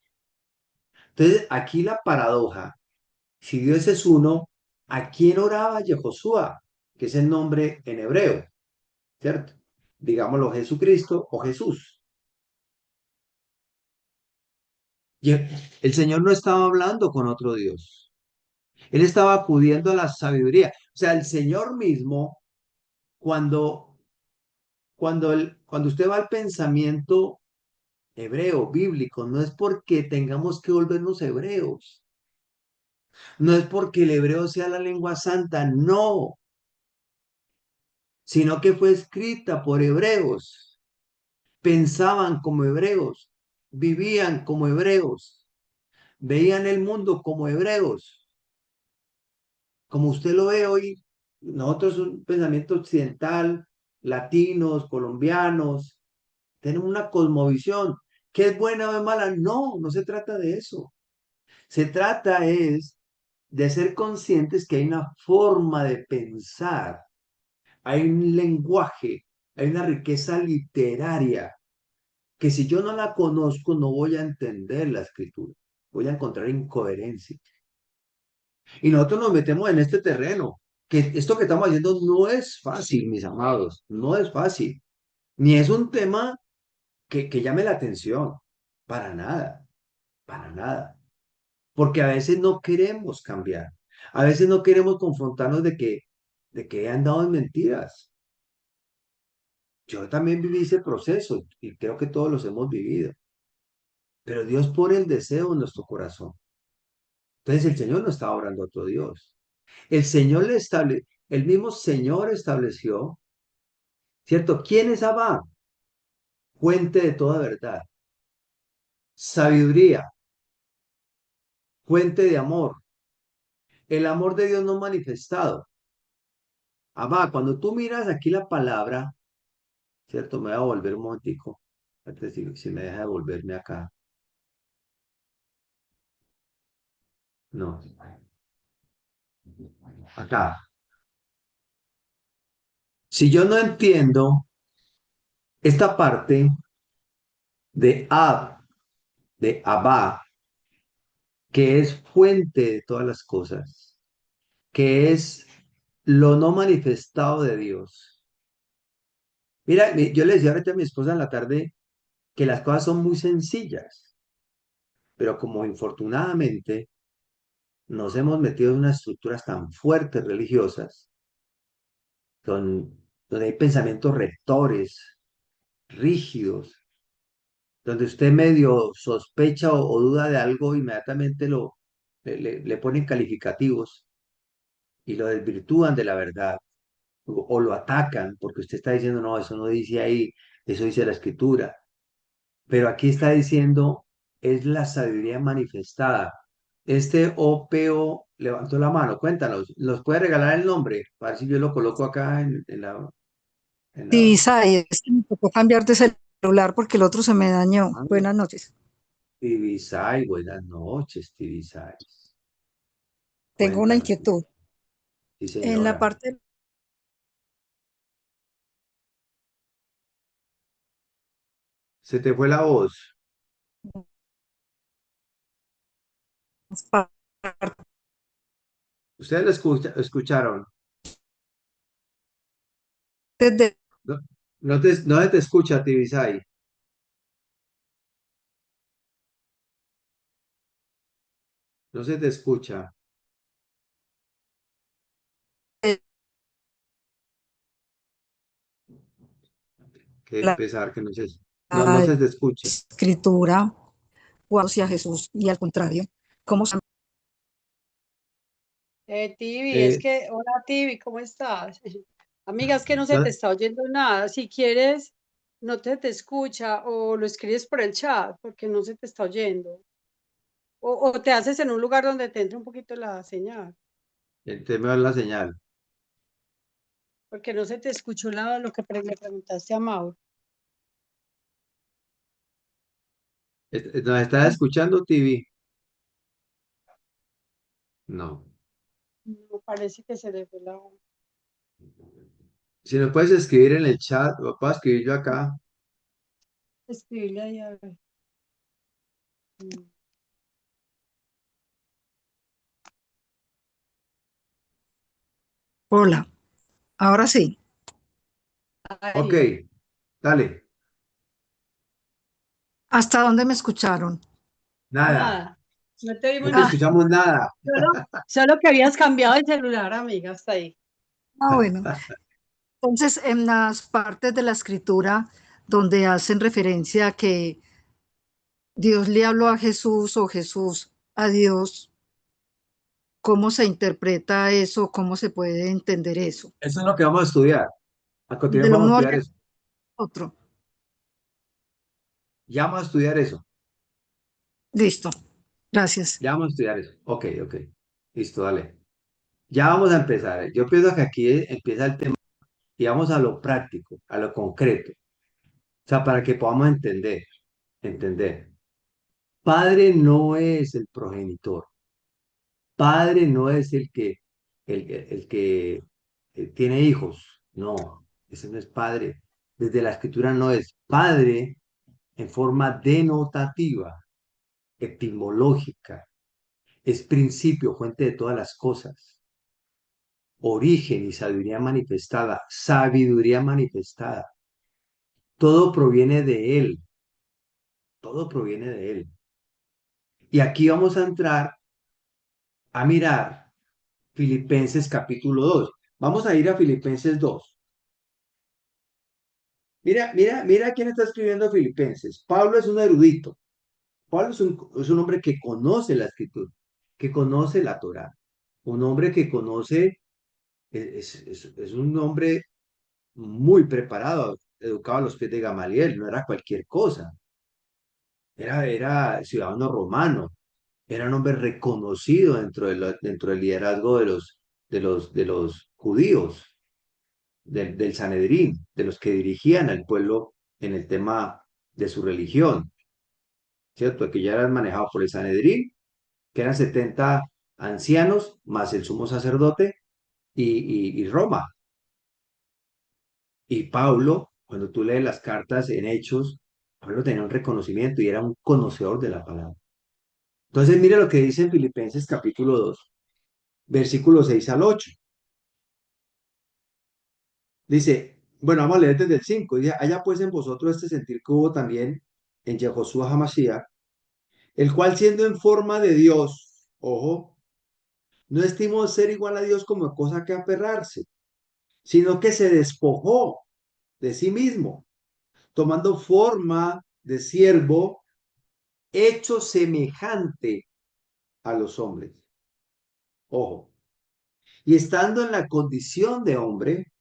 Entonces, aquí la paradoja, si Dios es uno, ¿a quién oraba Yehoshua? Que es el nombre en hebreo, ¿cierto? Digámoslo Jesucristo o Jesús. Y el Señor no estaba hablando con otro Dios. Él estaba acudiendo a la sabiduría. O sea, el Señor mismo, cuando, cuando usted va al pensamiento hebreo, bíblico, no es porque tengamos que volvernos hebreos, no es porque el hebreo sea la lengua santa, no, sino que fue escrita por hebreos, pensaban como hebreos, vivían como hebreos, veían el mundo como hebreos, como usted lo ve hoy. Nosotros un pensamiento occidental, latinos, colombianos, tenemos una cosmovisión. ¿Que es buena o es mala? No, no se trata de eso. Se trata es de ser conscientes que hay una forma de pensar, hay un lenguaje, hay una riqueza literaria, que si yo no la conozco no voy a entender la escritura, voy a encontrar incoherencia. Y nosotros nos metemos en este terreno, que esto que estamos haciendo no es fácil, mis amados, no es fácil, ni es un tema que llame la atención, para nada, para nada. Porque a veces no queremos cambiar, a veces no queremos confrontarnos de que han dado en mentiras. Yo también viví ese proceso y creo que todos los hemos vivido, pero Dios pone el deseo en nuestro corazón. Entonces el Señor no está orando a otro Dios. El Señor el mismo Señor estableció ¿cierto? ¿Quién es Abba? Fuente de toda verdad, sabiduría, fuente de amor, el amor de Dios no manifestado. Abba, cuando tú miras aquí la palabra, ¿cierto? Me voy a volver un momentico, antes si me deja devolverme acá. No, acá. Si yo no entiendo esta parte de Ab, de Abba, que es fuente de todas las cosas, que es lo no manifestado de Dios. Mira, yo le decía ahorita a mi esposa en la tarde que las cosas son muy sencillas, pero como infortunadamente nos hemos metido en unas estructuras tan fuertes religiosas, donde hay pensamientos rectores, rígidos, donde usted medio sospecha o duda de algo, inmediatamente le ponen calificativos y lo desvirtúan de la verdad o lo atacan porque usted está diciendo, no, eso no dice ahí, eso dice la escritura. Pero aquí está diciendo, es la sabiduría manifestada. Este OPO levantó la mano, cuéntanos, ¿nos puede regalar el nombre? Para ver si yo lo coloco acá en Sí, la... Isaí, es que me tocó cambiar de celular porque el otro se me dañó. Ah, Buenas noches. Tibisay, buenas noches, Tibisay. Tengo una Cuéntanos. inquietud. Sí, En la señora. parte de Se te fue la voz. las partes Ustedes lo escucharon. de No, no se te escucha, Tibisay. No se te escucha. Qué la pesar que no se te escucha. escritura o hacia Jesús y al contrario, ¿cómo se Tibi, es Eh, que, hola Tibi, ¿cómo estás? Amiga, es que no se te no, está oyendo nada. Si quieres, no te escucha o lo escribes por el chat porque no se te está oyendo. O te haces en un lugar donde te entre un poquito la señal, te me da la señal. porque no se te escuchó lo que le preguntaste a Mauro. ¿Nos estás escuchando, TV? No. No parece que se le fue la Si nos puedes escribir en el chat, lo puedo escribir yo acá. escribirle ahí a ver. Hola, ahora sí. Ok, Ahí, dale. ¿Hasta dónde me escucharon? Nada. nada, no te No oímos te nada. Ah, escuchamos nada. Solo que habías cambiado de celular, amiga, hasta ahí. bueno. Entonces, en las partes de la escritura donde hacen referencia a que Dios le habló a Jesús o Jesús a Dios, ¿cómo se interpreta eso? ¿Cómo se puede entender eso? Eso es lo que vamos a estudiar. A continuación Del vamos a uno al estudiar eso. otro. Ya vamos a estudiar eso. Listo. Gracias. Ya vamos a estudiar eso. Ok, ok. Listo, dale. Ya vamos a empezar. Yo pienso que aquí empieza el tema y vamos a lo práctico, a lo concreto. O sea, para que podamos entender. Padre no es el progenitor. Padre no es el que tiene hijos. No, ese no es padre. Desde la escritura no es padre en forma denotativa, etimológica. Es principio, fuente de todas las cosas. Origen y sabiduría manifestada. Sabiduría manifestada. Todo proviene de Él. Todo proviene de Él. Y aquí vamos a entrar a mirar Filipenses capítulo 2. Vamos a ir a Filipenses 2. Mira, mira, mira quién está escribiendo Filipenses. Pablo es un erudito. Pablo es un hombre que conoce la escritura, que conoce la Torá. Un hombre que conoce, es un hombre muy preparado, educado a los pies de Gamaliel, no era cualquier cosa. Era ciudadano romano, era un hombre reconocido dentro del liderazgo de los judíos, del Sanedrín, de los que dirigían al pueblo en el tema de su religión, ¿cierto? Que ya eran manejados por el Sanedrín, que eran 70 ancianos, más el sumo sacerdote y Roma. Y Pablo, cuando tú lees las cartas en Hechos, Pablo tenía un reconocimiento y era un conocedor de la palabra. Entonces, mire lo que dice en Filipenses capítulo 2, versículos 6 al 8. Dice, bueno, vamos a leer desde el 5. Dice, haya pues en vosotros este sentir que hubo también en Yehoshua Hamashiach, el cual siendo en forma de Dios, ojo, no estimó ser igual a Dios como cosa que aferrarse, sino que se despojó de sí mismo, tomando forma de siervo, hecho semejante a los hombres. Ojo, y estando en la condición de hombre,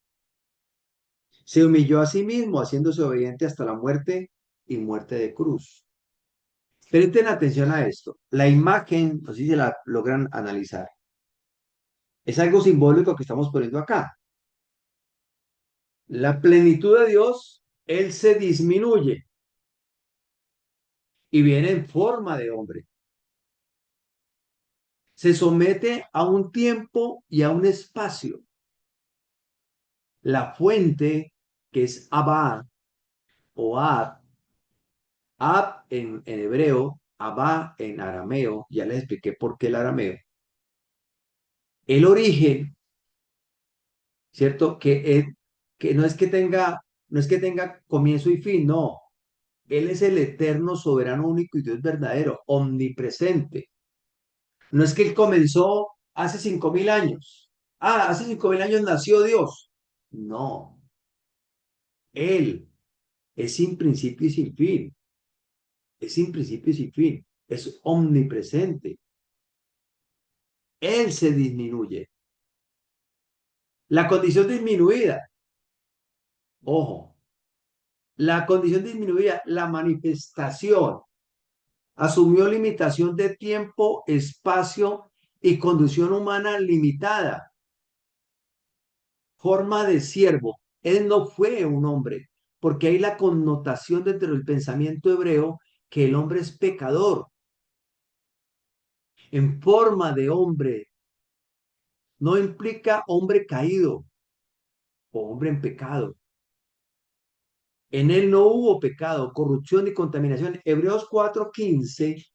se humilló a sí mismo, haciéndose obediente hasta la muerte y muerte de cruz. Presten atención a esto. La imagen, no sé si la logran analizar, es algo simbólico que estamos poniendo acá. La plenitud de Dios, Él se disminuye y viene en forma de hombre. Se somete a un tiempo y a un espacio. La fuente, que es Abba o Ab, Ab en hebreo, Abba en arameo, ya les expliqué por qué el arameo. El origen, ¿cierto? Que no es que tenga comienzo y fin, no. Él es el eterno, soberano, único y Dios verdadero, omnipresente. No es que Él comenzó hace 5.000 años. Ah, hace 5.000 años nació Dios. No, Él es sin principio y sin fin. Es sin principio y sin fin. Es omnipresente. Él se disminuye. La condición disminuida, ojo, la condición disminuida, la manifestación, asumió limitación de tiempo, espacio y condición humana limitada. Forma de siervo. Él no fue un hombre, porque hay la connotación dentro del pensamiento hebreo que el hombre es pecador. En forma de hombre no implica hombre caído o hombre en pecado. En él no hubo pecado, corrupción ni contaminación. Hebreos 4:15,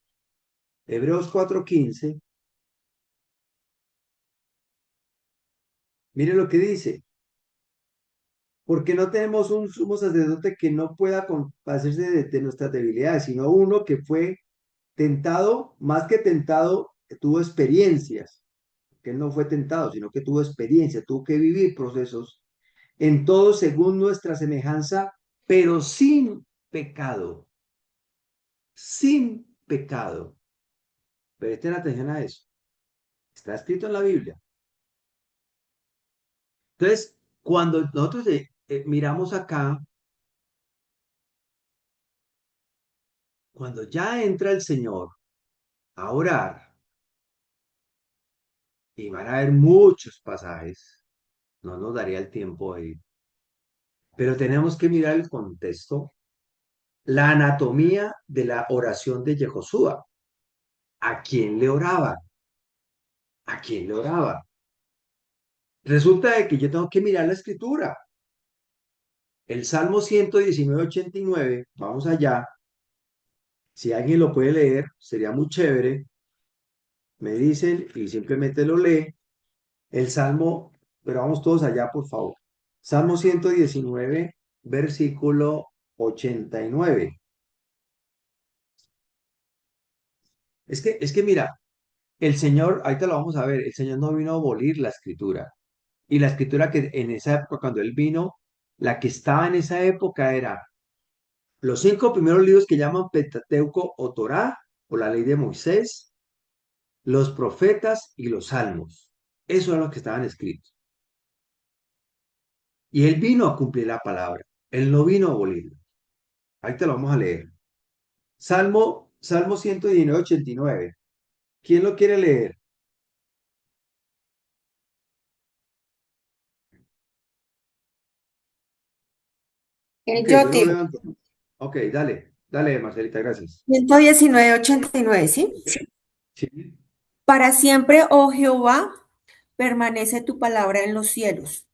mire lo que dice. Porque no tenemos un sumo sacerdote que no pueda compadecerse de nuestras debilidades, sino uno que fue tentado, más que tentado, que tuvo experiencias, que él no fue tentado, sino que tuvo experiencia, tuvo que vivir procesos en todo según nuestra semejanza, pero sin pecado, sin pecado. Presten atención a eso. Está escrito en la Biblia. Entonces, cuando nosotros miramos acá, cuando ya entra el Señor a orar, y van a haber muchos pasajes, no nos daría el tiempo ahí, pero tenemos que mirar el contexto, la anatomía de la oración de Yehoshua. ¿A quién le oraba? ¿A quién le oraba? Resulta de que yo tengo que mirar la escritura. El Salmo 119:89, vamos allá. Si alguien lo puede leer, sería muy chévere. Me dicen y simplemente lo lee. El Salmo, pero vamos todos allá, por favor. Salmo 119, versículo 89. Es que mira, el Señor, ahorita lo vamos a ver, el Señor no vino a abolir la escritura. Y la escritura que en esa época, cuando Él vino, la que estaba en esa época era los 5 primeros libros que llaman Pentateuco o Torá, o la ley de Moisés, los profetas y los salmos. Eso era lo que estaban escritos. Y Él vino a cumplir la palabra. Él no vino a abolirla. Ahí te lo vamos a leer. Salmo 119, 89. ¿Quién lo quiere leer? Ok, Yo yo lo digo, leo entonces. Ok, dale, Marcelita, gracias. 119:89, ¿sí? Sí. Para siempre, oh Jehová, permanece tu palabra en los cielos.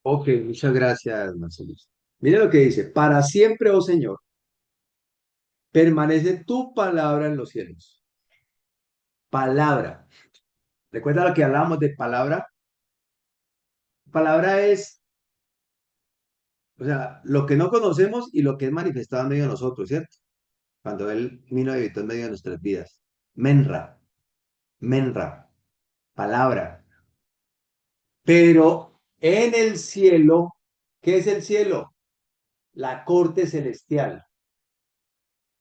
Ok, muchas gracias, Marcelita. Mira lo que dice. Para siempre, oh Señor, permanece tu palabra en los cielos. Palabra. ¿Recuerda lo que hablábamos de palabra? Palabra es, o sea, lo que no conocemos y lo que es manifestado en medio de nosotros, ¿cierto? Cuando Él vino y habitó en medio de nuestras vidas. Menra, menra, palabra. Pero en el cielo, ¿qué es el cielo? La corte celestial.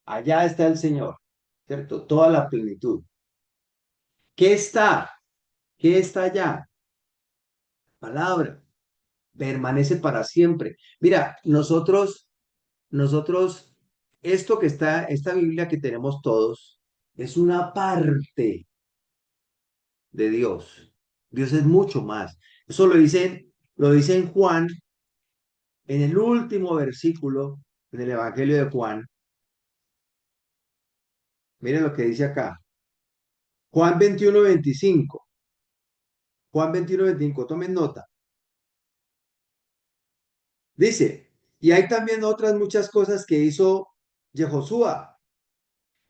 Allá está el Señor, ¿cierto? Toda la plenitud. ¿Qué está? ¿Qué está allá? Palabra. Permanece para siempre. Mira, nosotros, esto que está, esta Biblia que tenemos todos, es una parte de Dios. Dios es mucho más. Eso lo dice en Juan, en el último versículo del Evangelio de Juan. Miren lo que dice acá. Juan 21 25. Juan 21 25. Tomen nota. Dice, y hay también otras muchas cosas que hizo Jehoshua,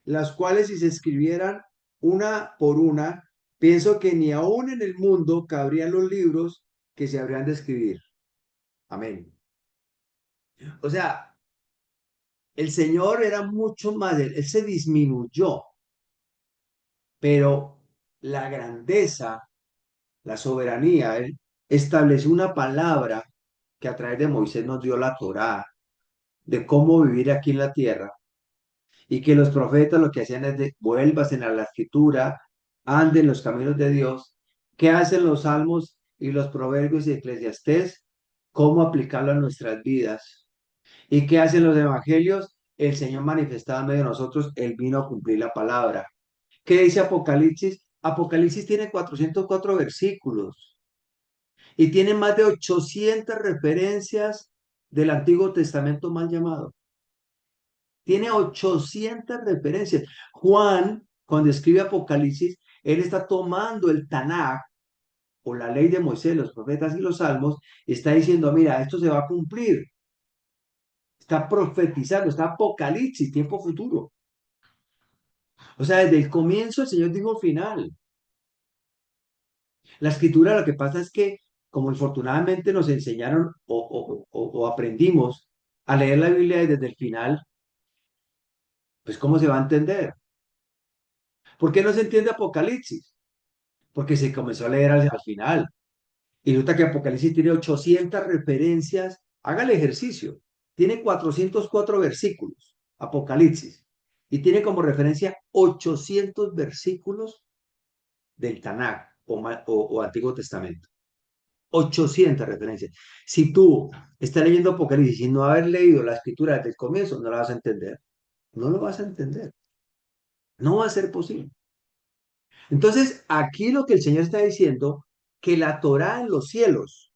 las cuales si se escribieran una por una, pienso que ni aún en el mundo cabrían los libros que se habrían de escribir. Amén. O sea, el Señor era mucho más, él se disminuyó, pero la grandeza, la soberanía, él estableció una palabra que a través de Moisés nos dio la Torá, de cómo vivir aquí en la tierra, y que los profetas lo que hacían es de vuélvasen a la escritura, anden los caminos de Dios. ¿Qué hacen los salmos y los proverbios y eclesiastés? ¿Cómo aplicarlo a nuestras vidas? ¿Y qué hacen los evangelios? El Señor manifestado en medio de nosotros, Él vino a cumplir la palabra. ¿Qué dice Apocalipsis? Apocalipsis tiene 404 versículos y tiene más de 800 referencias del Antiguo Testamento mal llamado. Tiene 800 referencias. Juan, cuando escribe Apocalipsis, él está tomando el Tanaj o la ley de Moisés, los profetas y los salmos, y está diciendo, mira, esto se va a cumplir. Está profetizando, está Apocalipsis, tiempo futuro. O sea, desde el comienzo el Señor dijo final. La escritura lo que pasa es que, como infortunadamente nos enseñaron o aprendimos a leer la Biblia desde el final, pues ¿cómo se va a entender? ¿Por qué no se entiende Apocalipsis? Porque se comenzó a leer al final. Y resulta que Apocalipsis tiene 800 referencias. Haga el ejercicio. Tiene 404 versículos, Apocalipsis. Y tiene como referencia 800 versículos del Tanakh o Antiguo Testamento. 800 referencias. Si tú estás leyendo Apocalipsis y no haber leído la escritura desde el comienzo, no la vas a entender. No lo vas a entender. No va a ser posible. Entonces, aquí lo que el Señor está diciendo, que la Torá en los cielos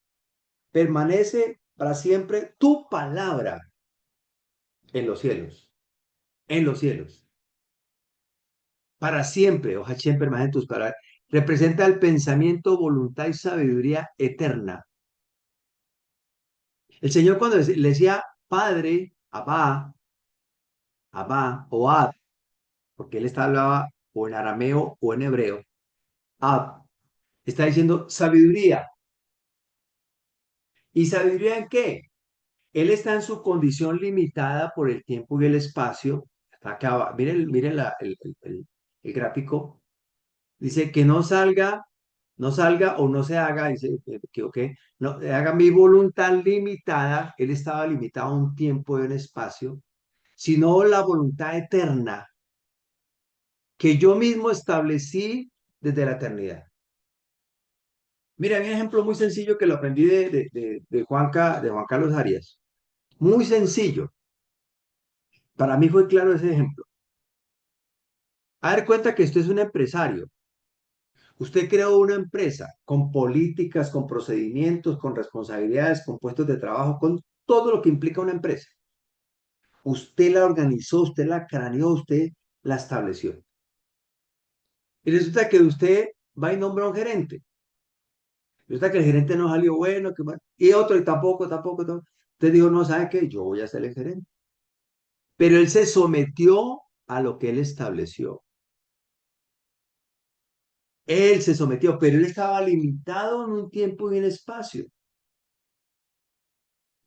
permanece para siempre, tu palabra en los cielos, en los cielos. Para siempre, oh Hashem, permanecen tus palabras. Representa el pensamiento, voluntad y sabiduría eterna. El Señor cuando le decía Padre, Abba, Abba o Ab, porque él hablaba o en arameo o en hebreo, Ab, está diciendo sabiduría. ¿Y sabiduría en qué? Él está en su condición limitada por el tiempo y el espacio. Acá, miren el gráfico. Dice que no salga o no se haga, dice que ok, no, haga mi voluntad limitada. Él estaba limitado a un tiempo y un espacio, sino la voluntad eterna que yo mismo establecí desde la eternidad. Mira, hay un ejemplo muy sencillo que lo aprendí de Juan Carlos Arias. Muy sencillo. Para mí fue claro ese ejemplo. A dar cuenta que usted es un empresario. Usted creó una empresa con políticas, con procedimientos, con responsabilidades, con puestos de trabajo, con todo lo que implica una empresa. Usted la organizó, usted la craneó, usted la estableció. Y resulta que usted va y nombra a un gerente. Resulta que el gerente no salió bueno, y otro y tampoco. Usted dijo, no, ¿sabe qué? Yo voy a ser el gerente. Pero él se sometió a lo que él estableció. Él se sometió, pero él estaba limitado en un tiempo y un espacio.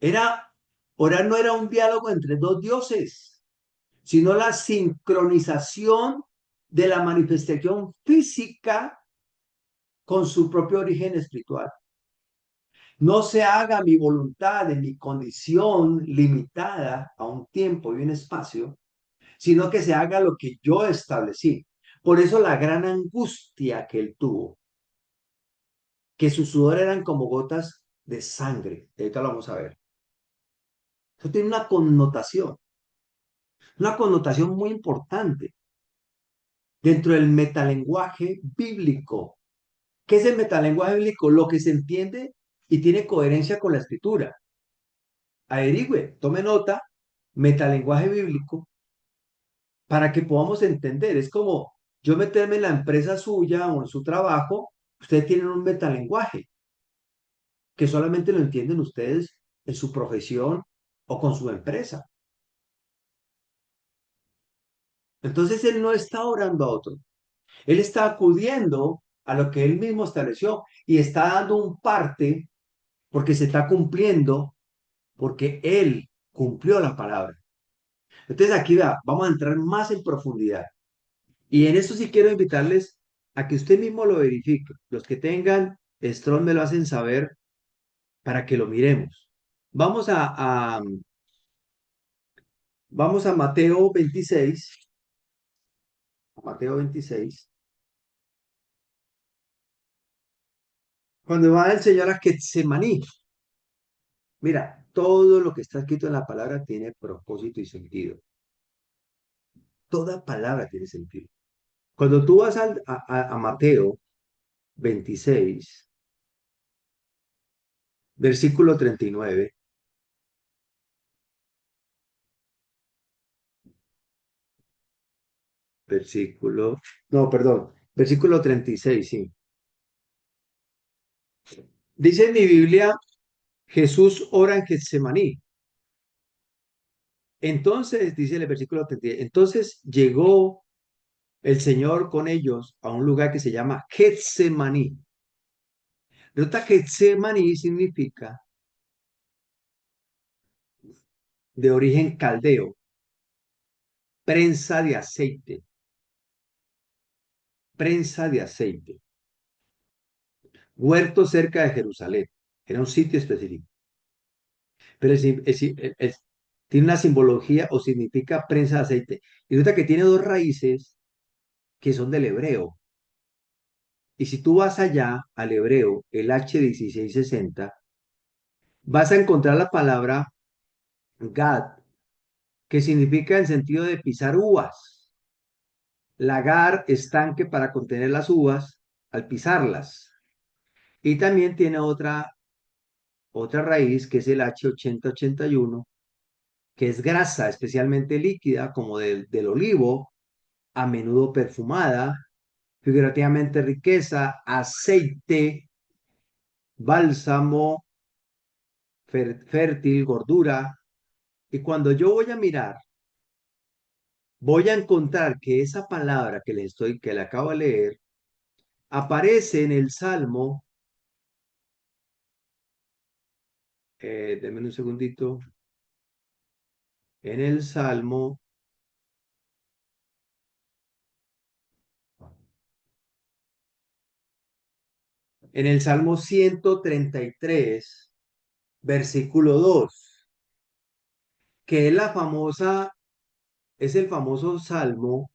Era, orar no era un diálogo entre dos dioses, sino la sincronización de la manifestación física con su propio origen espiritual. No se haga mi voluntad en mi condición limitada a un tiempo y un espacio, sino que se haga lo que yo establecí. Por eso la gran angustia que él tuvo, que su sudor eran como gotas de sangre. Y ahorita lo vamos a ver. Eso tiene una connotación muy importante dentro del metalenguaje bíblico. ¿Qué es el metalenguaje bíblico? Lo que se entiende y tiene coherencia con la escritura. Averigüe, tome nota, metalenguaje bíblico, para que podamos entender. Es como yo meterme en la empresa suya o en su trabajo, ustedes tienen un metalenguaje que solamente lo entienden ustedes en su profesión o con su empresa. Entonces él no está orando a otro, él está acudiendo a lo que él mismo estableció y está dando un parte porque se está cumpliendo, porque él cumplió la palabra. Entonces aquí vamos a entrar más en profundidad. Y en esto sí quiero invitarles a que usted mismo lo verifique. Los que tengan Strong me lo hacen saber para que lo miremos. Vamos vamos a Mateo 26, cuando va el Señor a Getsemaní. Mira, todo lo que está escrito en la palabra tiene propósito y sentido. Toda palabra tiene sentido. Cuando tú vas a Mateo 26, versículo 39, no, perdón, versículo 36, sí. Dice en mi Biblia, Jesús ora en Getsemaní. Entonces, dice el versículo 36, entonces llegó el Señor con ellos a un lugar que se llama Getsemaní. Resulta Getsemaní significa de origen caldeo, prensa de aceite, prensa de aceite, huerto cerca de Jerusalén. Era un sitio específico. Pero tiene una simbología o significa prensa de aceite. Y resulta que tiene dos raíces que son del hebreo. Y si tú vas allá al hebreo, el H1660, vas a encontrar la palabra Gad, que significa en sentido de pisar uvas. Lagar, estanque para contener las uvas al pisarlas. Y también tiene otra raíz que es el H8081, que es grasa, especialmente líquida, como del olivo, a menudo perfumada, figurativamente riqueza, aceite, bálsamo, fértil, gordura. Y cuando yo voy a mirar, voy a encontrar que esa palabra que le acabo de leer, aparece en el Salmo, denme un segundito, en el Salmo, en el Salmo 133, versículo 2, que es el famoso Salmo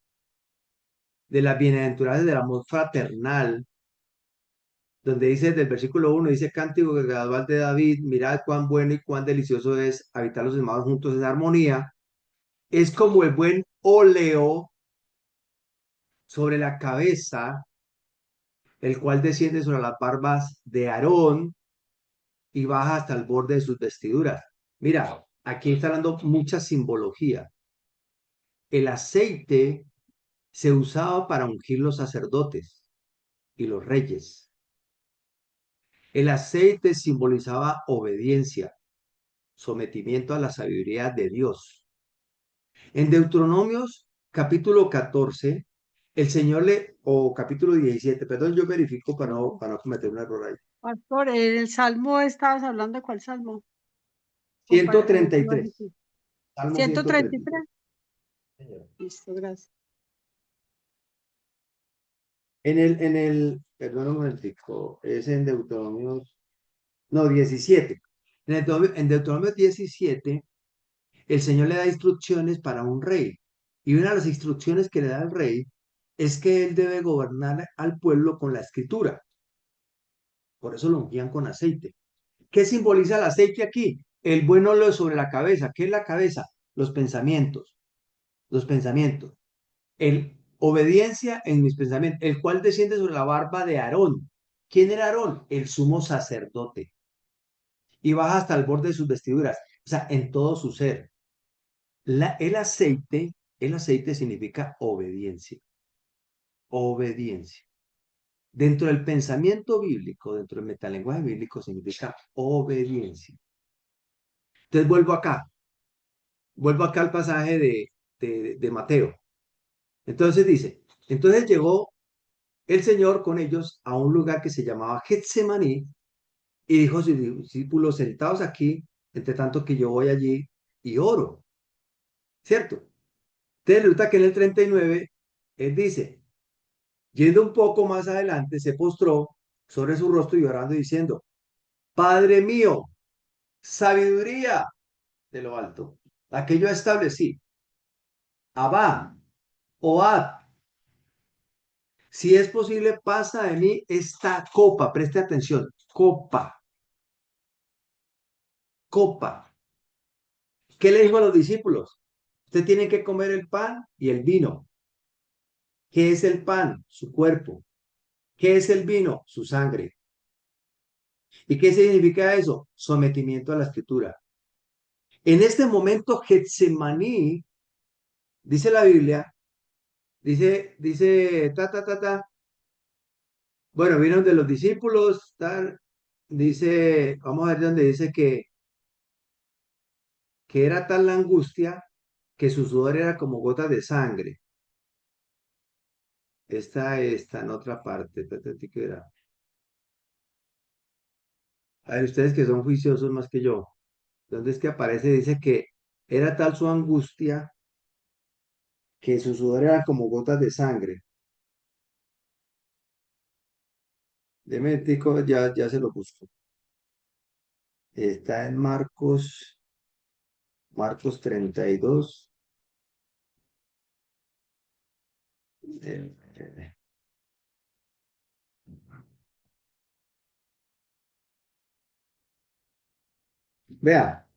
de las bienaventuranzas del amor fraternal, donde dice del versículo 1, dice cántico gradual de David, mirad cuán bueno y cuán delicioso es habitar los hermanos juntos en armonía, es como el buen óleo sobre la cabeza, el cual desciende sobre las barbas de Aarón y baja hasta el borde de sus vestiduras. Mira, aquí está dando mucha simbología. El aceite se usaba para ungir los sacerdotes y los reyes. El aceite simbolizaba obediencia, sometimiento a la sabiduría de Dios. En Deuteronomios capítulo 14, el Señor o capítulo 17, perdón, yo verifico para no cometer un error ahí. Pastor, el salmo, ¿estabas hablando de cuál salmo? O Ciento para, treinta y lo tres. dije. Salmo 133. 133. Señor. Listo, gracias. Perdón un momentico, es en Deuteronomios, no, 17. En Deuteronomio 17, el Señor le da instrucciones para un rey. Y una de las instrucciones que le da al rey es que él debe gobernar al pueblo con la escritura. Por eso lo ungían con aceite. ¿Qué simboliza el aceite aquí? El buen óleo sobre la cabeza. ¿Qué es la cabeza? Los pensamientos. Los pensamientos. El obediencia en mis pensamientos, el cual desciende sobre la barba de Aarón. ¿Quién era Aarón? El sumo sacerdote. Y baja hasta el borde de sus vestiduras, o sea, en todo su ser. El aceite significa obediencia. Obediencia. Dentro del pensamiento bíblico, dentro del metalenguaje bíblico, significa obediencia. Entonces vuelvo acá al pasaje de Mateo. Entonces dice, entonces llegó el Señor con ellos a un lugar que se llamaba Getsemaní y dijo a sus discípulos, sentados aquí, entre tanto que yo voy allí y oro, ¿cierto? Entonces resulta que en el 39, él dice, yendo un poco más adelante, se postró sobre su rostro y orando diciendo, Padre mío, sabiduría de lo alto, la que yo establecí, Abba, Oad, si es posible, pasa de mí esta copa, preste atención, copa, copa. ¿Qué le dijo a los discípulos? Usted tiene que comer el pan y el vino. ¿Qué es el pan? Su cuerpo. ¿Qué es el vino? Su sangre. ¿Y qué significa eso? Sometimiento a la escritura. En este momento, Getsemaní, dice la Biblia, dice, bueno, vino de los discípulos, tal, dice, vamos a ver dónde dice que era tal la angustia que su sudor era como gotas de sangre. Está en otra parte, que era. A ver, ustedes que son juiciosos más que yo, ¿dónde es que aparece? Dice que era tal su angustia que su sudor era como gotas de sangre. Deme, tico, ya se lo busco. Está en Marcos 32. Eh, eh, Vea,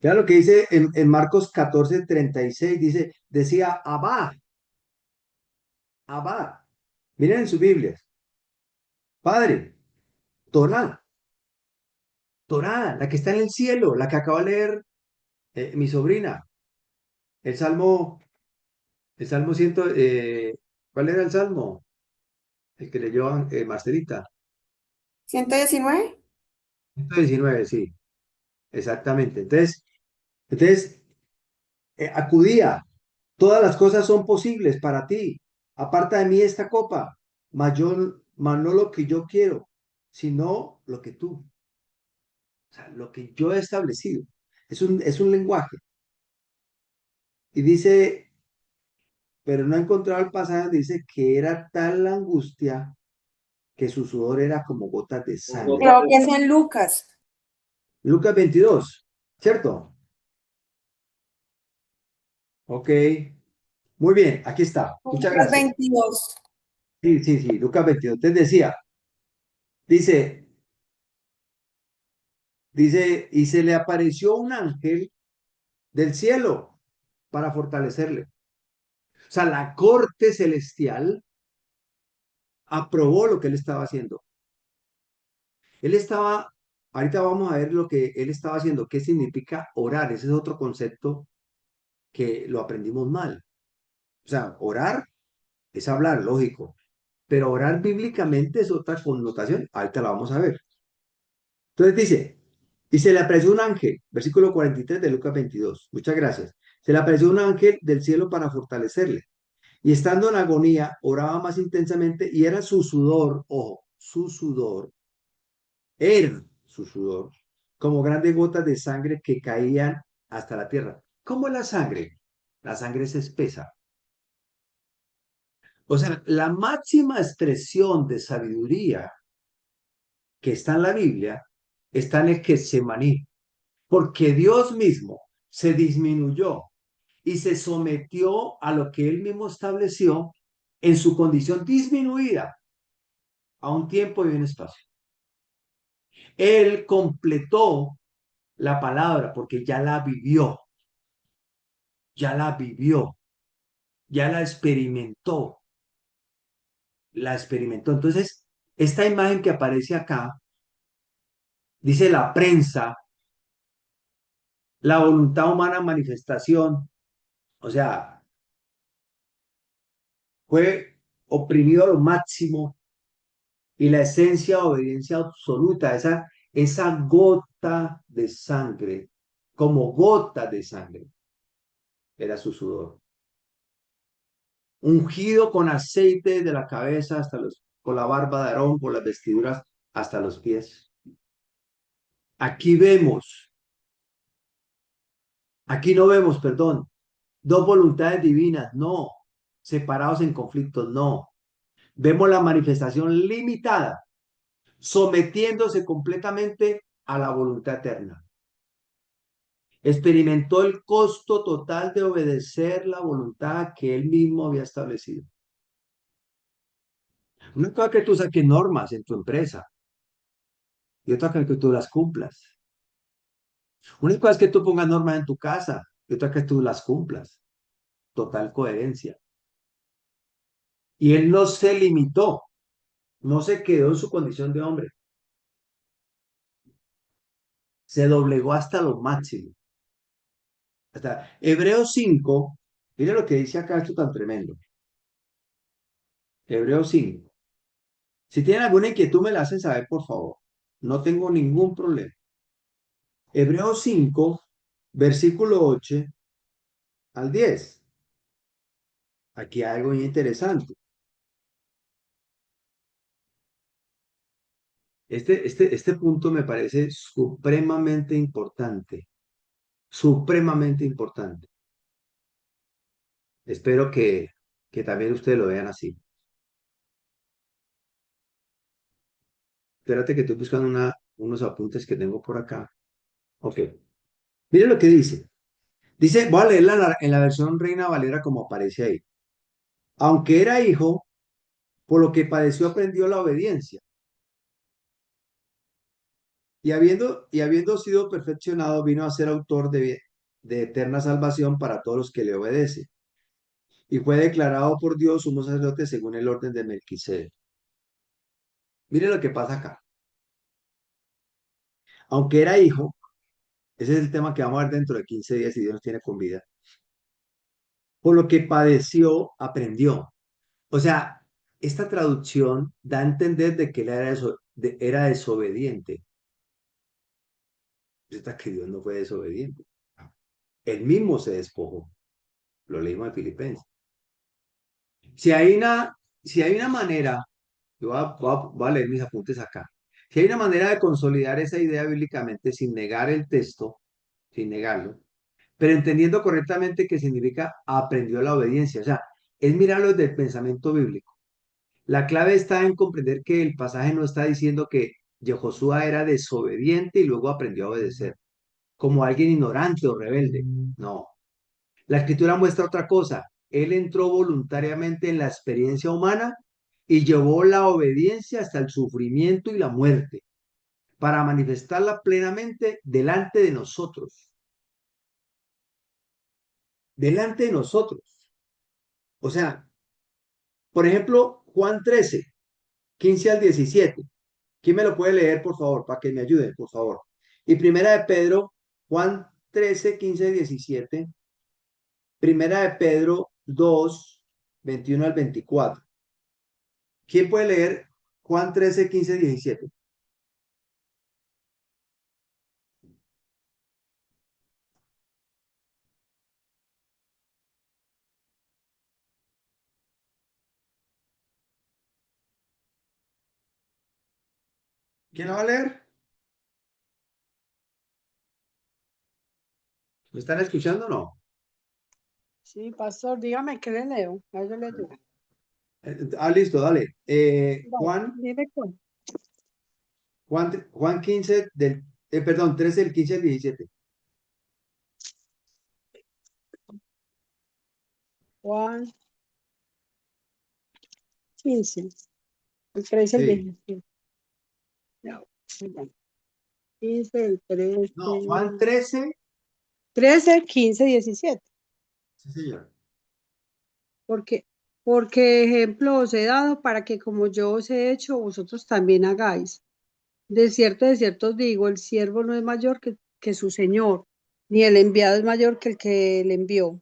vea lo que dice en Marcos 14:36, decía Abba, Abba. Miren en sus Biblias. Padre, Torá, Torá, la que está en el cielo, la que acaba de leer mi sobrina. El Salmo, el Salmo ¿cuál era el Salmo? El que leyó Marcelita. 119. 119, sí, exactamente. Entonces acudía. Todas las cosas son posibles para ti. Aparta de mí esta copa, mas no lo que yo quiero, sino lo que tú. O sea, lo que yo he establecido. Es un lenguaje. Y dice, pero no he encontrado el pasaje, dice que era tal la angustia que su sudor era como gotas de sangre. Creo que es en Lucas. Lucas 22, ¿cierto? Ok. Muy bien, aquí está. Muchas Lucas gracias. 22. Sí, sí, sí, Lucas 22. Te decía, dice, y se le apareció un ángel del cielo para fortalecerle. O sea, la corte celestial aprobó lo que él estaba haciendo. Él estaba, ahorita vamos a ver lo que él estaba haciendo, qué significa orar. Ese es otro concepto que lo aprendimos mal. O sea, orar es hablar, lógico, pero orar bíblicamente es otra connotación. Ahorita la vamos a ver. Entonces dice, y se le apareció un ángel, versículo 43 de Lucas 22. Muchas gracias. Se le apareció un ángel del cielo para fortalecerle. Y estando en agonía, oraba más intensamente y era su sudor, ojo, era su sudor, como grandes gotas de sangre que caían hasta la tierra. ¿Cómo es la sangre? La sangre es espesa. O sea, la máxima expresión de sabiduría que está en la Biblia está en el Getsemaní, porque Dios mismo se disminuyó y se sometió a lo que él mismo estableció en su condición disminuida a un tiempo y un espacio. Él completó la palabra porque ya la vivió, ya la experimentó. Entonces, esta imagen que aparece acá, dice la prensa, la voluntad humana en manifestación, o sea, fue oprimido a lo máximo y la esencia de obediencia absoluta, esa gota de sangre, como gota de sangre, era su sudor. Ungido con aceite de la cabeza hasta con la barba de Aarón, por las vestiduras hasta los pies. Aquí vemos, aquí no vemos, perdón, dos voluntades divinas, no, separados en conflictos, no. Vemos la manifestación limitada, sometiéndose completamente a la voluntad eterna. Experimentó el costo total de obedecer la voluntad que él mismo había establecido. Una cosa que tú saques normas en tu empresa y otra que tú las cumplas. Una cosa es que tú pongas normas en tu casa y otra que tú las cumplas. Total coherencia. Y él no se limitó, no se quedó en su condición de hombre. Se doblegó hasta lo máximo. Hasta Hebreos 5, mire lo que dice acá, esto tan tremendo. Hebreos 5. Si tienen alguna inquietud, me la hacen saber, por favor. No tengo ningún problema. Hebreos 5, versículo 8 al 10. Aquí hay algo muy interesante. Este punto me parece supremamente importante. Supremamente importante. Espero que también ustedes lo vean así. Espérate que estoy buscando unos apuntes que tengo por acá. Ok. Mire lo que dice. Dice, voy a leerla en la versión Reina Valera como aparece ahí. Aunque era hijo, por lo que padeció aprendió la obediencia. Y habiendo sido perfeccionado, vino a ser autor de eterna salvación para todos los que le obedecen. Y fue declarado por Dios sumo sacerdote según el orden de Melquisedec. Mire lo que pasa acá. Aunque era hijo, ese es el tema que vamos a ver dentro de 15 días si Dios nos tiene con vida. Por lo que padeció, aprendió. O sea, esta traducción da a entender de que él era desobediente. Resulta que Dios no fue desobediente. Él mismo se despojó. Lo leímos en Filipenses. Si hay una, si hay una manera, yo voy a leer mis apuntes acá. Si hay una manera de consolidar esa idea bíblicamente sin negar el texto, sin negarlo, pero entendiendo correctamente que significa aprendió la obediencia. O sea, es mirarlo desde el pensamiento bíblico. La clave está en comprender que el pasaje no está diciendo que Josué era desobediente y luego aprendió a obedecer, como alguien ignorante o rebelde. No. La escritura muestra otra cosa. Él entró voluntariamente en la experiencia humana y llevó la obediencia hasta el sufrimiento y la muerte, para manifestarla plenamente delante de nosotros, delante de nosotros. O sea, por ejemplo, Juan 13, 15 al 17. ¿Quién me lo puede leer, por favor, para que me ayude, por favor? Y primera de Pedro, Juan 13, 15, 17. Primera de Pedro 2, 21 al 24. ¿Quién puede leer Juan 13, 15, 17? ¿Quién lo va a leer? ¿Me están escuchando o no? Sí, pastor, dígame qué le leo. Ahí yo le ayudo. Listo, dale. Vale, dime cuál. Juan 15 perdón, 13 del 15 al 17. Juan 15, el 13, el Sí. 17. Ya, ya. 15, el No, 13, Juan 13. 13, 15, 17. Sí, señor. Porque, porque ejemplo os he dado para que como yo os he hecho, vosotros también hagáis. De cierto os digo, el siervo no es mayor que su señor, ni el enviado es mayor que el que le envió.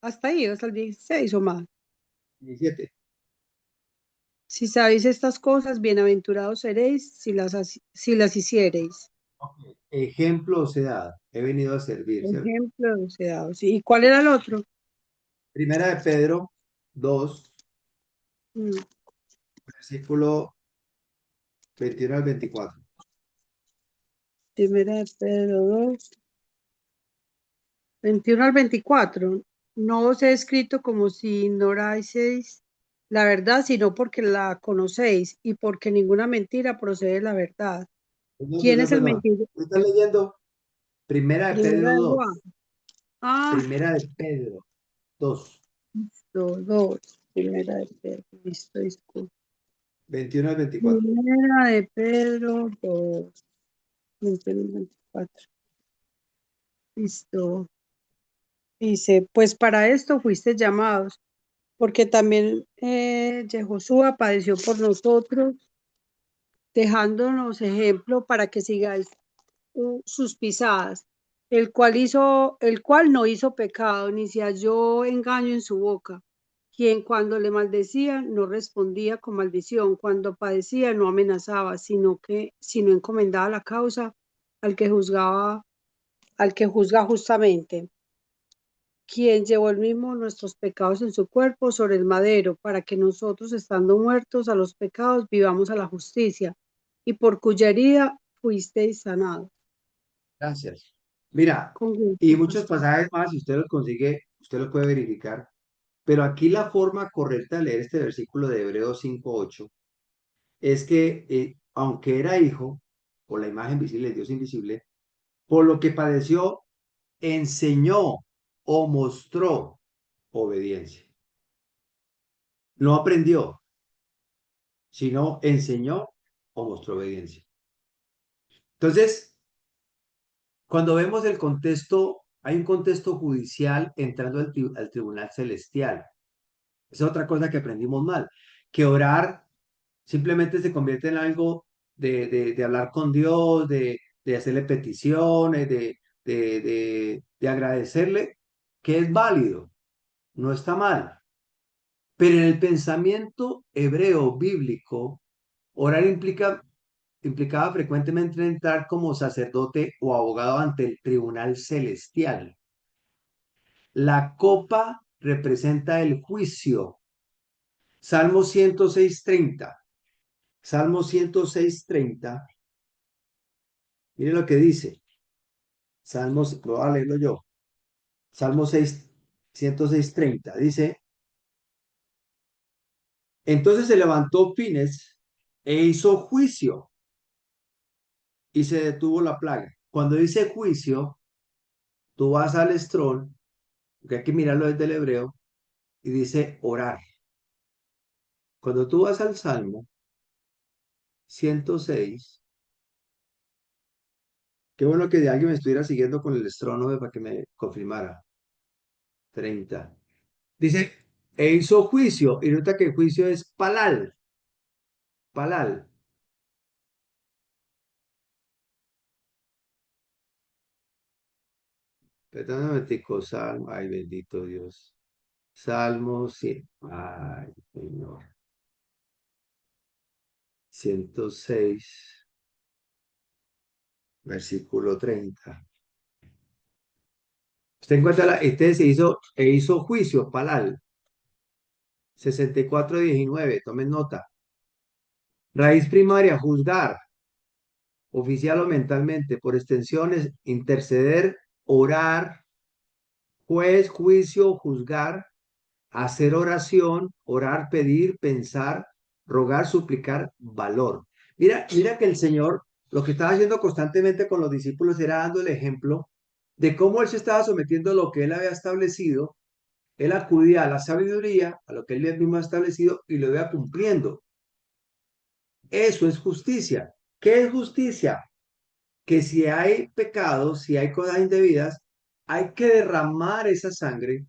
Hasta ahí, hasta el 16 o más. 17. Si sabéis estas cosas, bienaventurados seréis si las hiciereis. Ok. Ejemplo o sea, he venido a servir, ¿cierto? Ejemplo os he dado. Sí. ¿Y cuál era el otro? Primera de Pedro 2, Mm, versículo 21 al 24. Primera de Pedro 2, 21 al 24. No os he escrito como si ignoraseis la verdad, sino porque la conocéis y porque ninguna mentira procede de la verdad. Perdón, ¿Quién perdón, es el perdón. mentiroso? ¿Me están leyendo? Primera de Primera Pedro de 2. Juan. Ah, Primera de Pedro 2, listo, dos. Primera de Pedro. Listo, disculpe. 21 al 24. Primera de Pedro 2, 21 al 24. Listo. Dice, pues para esto fuiste llamados, porque también Yehoshua padeció por nosotros, dejándonos ejemplo para que sigáis sus pisadas, el cual no hizo pecado, ni se halló engaño en su boca, quien cuando le maldecían no respondía con maldición, cuando padecía no amenazaba, sino encomendaba la causa al que juzgaba, al que juzga justamente, quien llevó el mismo nuestros pecados en su cuerpo sobre el madero, para que nosotros, estando muertos a los pecados, vivamos a la justicia, y por cuya herida fuisteis sanados. Gracias. Mira, Con gusto, y muchos pastor. pasajes más, si usted los consigue, usted lo puede verificar. Pero aquí la forma correcta de leer este versículo de Hebreos 5:8 es que, aunque era hijo, por la imagen visible de Dios invisible, por lo que padeció, enseñó o mostró obediencia. No aprendió, sino enseñó o mostró obediencia. Entonces, cuando vemos el contexto, hay un contexto judicial entrando al tribunal celestial. Esa es otra cosa que aprendimos mal, que orar simplemente se convierte en algo de hablar con Dios, de hacerle peticiones, de agradecerle, que es válido, no está mal. Pero en el pensamiento hebreo bíblico, orar implicaba frecuentemente entrar como sacerdote o abogado ante el tribunal celestial. La copa representa el juicio. Salmo 106:30. Salmo 106:30. Mire lo que dice. Salmos, lo voy a leerlo yo. Salmo 6, 106:30. Dice, entonces se levantó Fines e hizo juicio y se detuvo la plaga. Cuando dice juicio, tú vas al estrón, porque hay que mirarlo desde el hebreo, y dice orar. Cuando tú vas al Salmo 106, qué bueno que alguien me estuviera siguiendo con el astrónomo para que me confirmara. 30. Dice, e hizo juicio, y nota que el juicio es palal, palal. Perdón un momentico, Salmo, ay, bendito Dios. Salmo 100, ay, Señor. 106, versículo 30. Usted encuentra este se hizo, e hizo juicio, palal. 64:19, tomen nota. Raíz primaria, juzgar, oficial o mentalmente, por extensiones, interceder, orar, juez, juicio, juzgar, hacer oración, orar, pedir, pensar, rogar, suplicar, valor. Mira que el Señor lo que estaba haciendo constantemente con los discípulos era dando el ejemplo de cómo Él se estaba sometiendo a lo que Él había establecido. Él acudía a la sabiduría, a lo que Él mismo ha establecido y lo iba cumpliendo. Eso es justicia. ¿Qué es justicia? Que si hay pecados, si hay cosas indebidas, hay que derramar esa sangre.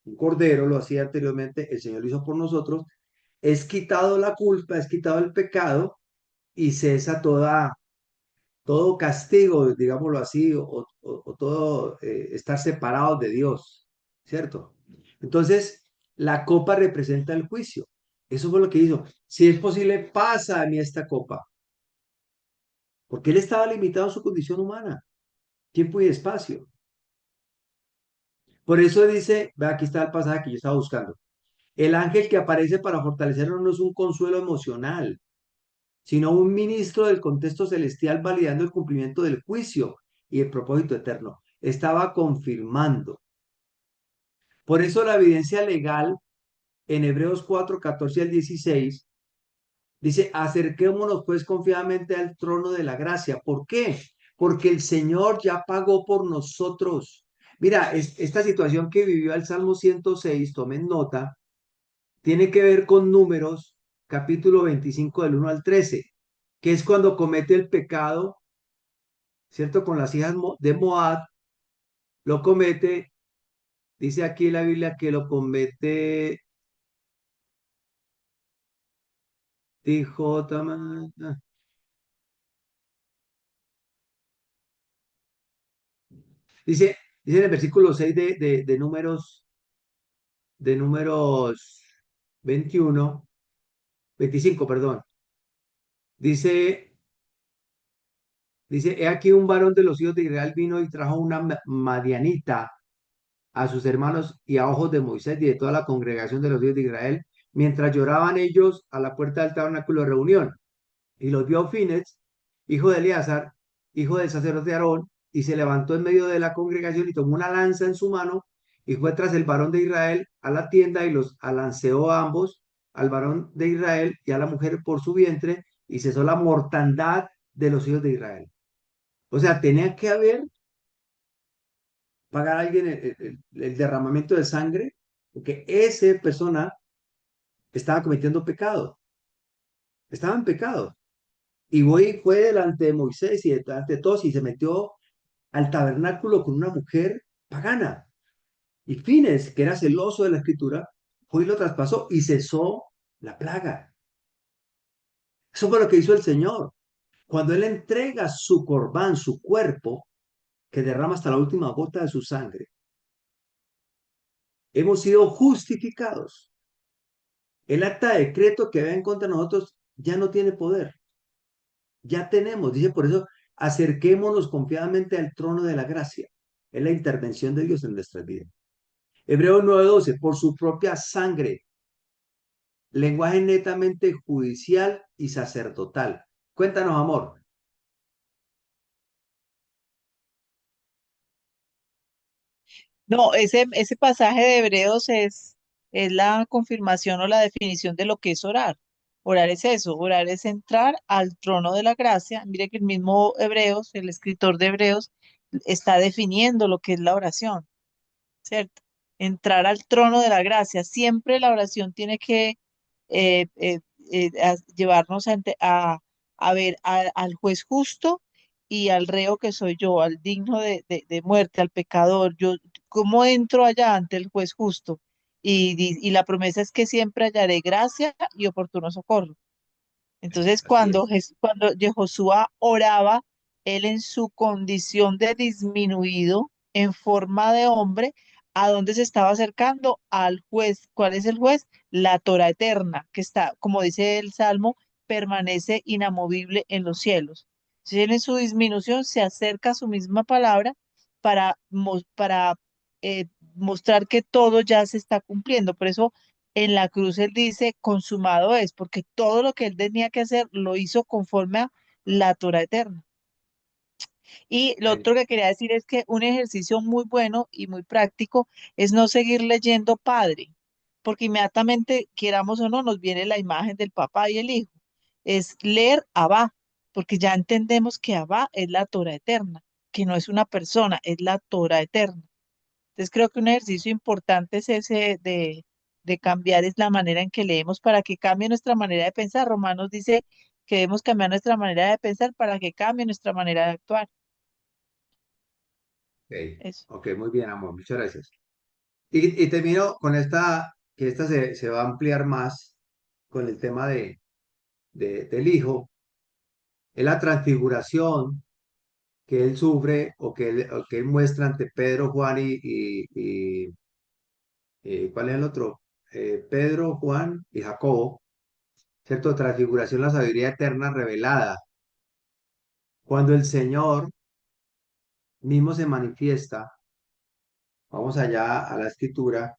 Un cordero lo hacía anteriormente, el Señor lo hizo por nosotros. Es quitado la culpa, es quitado el pecado y cesa todo castigo, digámoslo así, o todo estar separados de Dios, ¿cierto? Entonces, la copa representa el juicio. Eso fue lo que hizo. Si es posible, pasa a mí esta copa, porque él estaba limitado a su condición humana, tiempo y espacio. Por eso dice, ve aquí está el pasaje que yo estaba buscando. El ángel que aparece para fortalecernos no es un consuelo emocional, sino un ministro del contexto celestial validando el cumplimiento del juicio y el propósito eterno. Estaba confirmando. Por eso la evidencia legal en Hebreos 4, 14 al 16 dice, acerquémonos pues confiadamente al trono de la gracia. ¿Por qué? Porque el Señor ya pagó por nosotros. Mira, esta situación que vivió el Salmo 106, tomen nota, tiene que ver con Números, capítulo 25 del 1 al 13, que es cuando comete el pecado, ¿cierto? Con las hijas de Moab, lo comete, dice aquí la Biblia que lo comete, dijo, dice en el versículo 6 de números 21, 25, perdón, dice, he aquí un varón de los hijos de Israel vino y trajo una madianita a sus hermanos y a ojos de Moisés y de toda la congregación de los hijos de Israel, mientras lloraban ellos a la puerta del tabernáculo de reunión. Y los vio Fines, hijo de Eleazar, hijo del sacerdote Aarón, y se levantó en medio de la congregación y tomó una lanza en su mano y fue tras el varón de Israel a la tienda y los alanceó a ambos, al varón de Israel y a la mujer por su vientre, y cesó la mortandad de los hijos de Israel. O sea, tenía que haber pagar a alguien el derramamiento de sangre, porque esa persona estaba cometiendo pecado, estaba en pecado. Y fue delante de Moisés y delante de todos y se metió al tabernáculo con una mujer pagana. Y Fines, que era celoso de la escritura, fue y lo traspasó y cesó la plaga. Eso fue lo que hizo el Señor. Cuando Él entrega su corbán, su cuerpo, que derrama hasta la última gota de su sangre, hemos sido justificados. El acta de decreto que había en contra de nosotros ya no tiene poder. Ya tenemos, dice por eso, acerquémonos confiadamente al trono de la gracia. Es la intervención de Dios en nuestra vida. Hebreos 9:12, por su propia sangre, lenguaje netamente judicial y sacerdotal. Cuéntanos, amor. No, ese pasaje de Hebreos es la confirmación o la definición de lo que es orar. Orar es eso, orar es entrar al trono de la gracia. Mire que el mismo Hebreos, el escritor de Hebreos, está definiendo lo que es la oración, ¿cierto? Entrar al trono de la gracia. Siempre la oración tiene que llevarnos a ver al juez justo y al reo que soy yo, al digno de muerte, al pecador. Yo, ¿cómo entro allá ante el juez justo? Y la promesa es que siempre hallaré gracia y oportuno socorro. Entonces, Así es. cuando Yehoshua oraba, él en su condición de disminuido, en forma de hombre, ¿a dónde se estaba acercando? Al juez. ¿Cuál es el juez? La Torah eterna, que está, como dice el Salmo, permanece inamovible en los cielos. Entonces, él en su disminución se acerca a su misma palabra para mostrar que todo ya se está cumpliendo. Por eso en la cruz él dice, consumado es, porque todo lo que él tenía que hacer lo hizo conforme a la Torah eterna. Y lo Eh, otro que quería decir es que un ejercicio muy bueno y muy práctico es no seguir leyendo Padre, porque inmediatamente, queramos o no, nos viene la imagen del papá y el hijo. Es leer Abba, porque ya entendemos que Abba es la Torah eterna, que no es una persona, es la Torah eterna. Entonces creo que un ejercicio importante es ese de cambiar es la manera en que leemos para que cambie nuestra manera de pensar. Romanos dice que debemos cambiar nuestra manera de pensar para que cambie nuestra manera de actuar. ok, Eso. ok, muy bien, amor, muchas gracias. Y termino con esta, que esta se va a ampliar más con el tema del Hijo, es la transfiguración que él sufre o que él muestra ante Pedro, Juan ¿cuál es el otro? Pedro, Juan y Jacobo, ¿cierto? Transfiguración, la sabiduría eterna revelada. Cuando el Señor mismo se manifiesta, vamos allá a la escritura,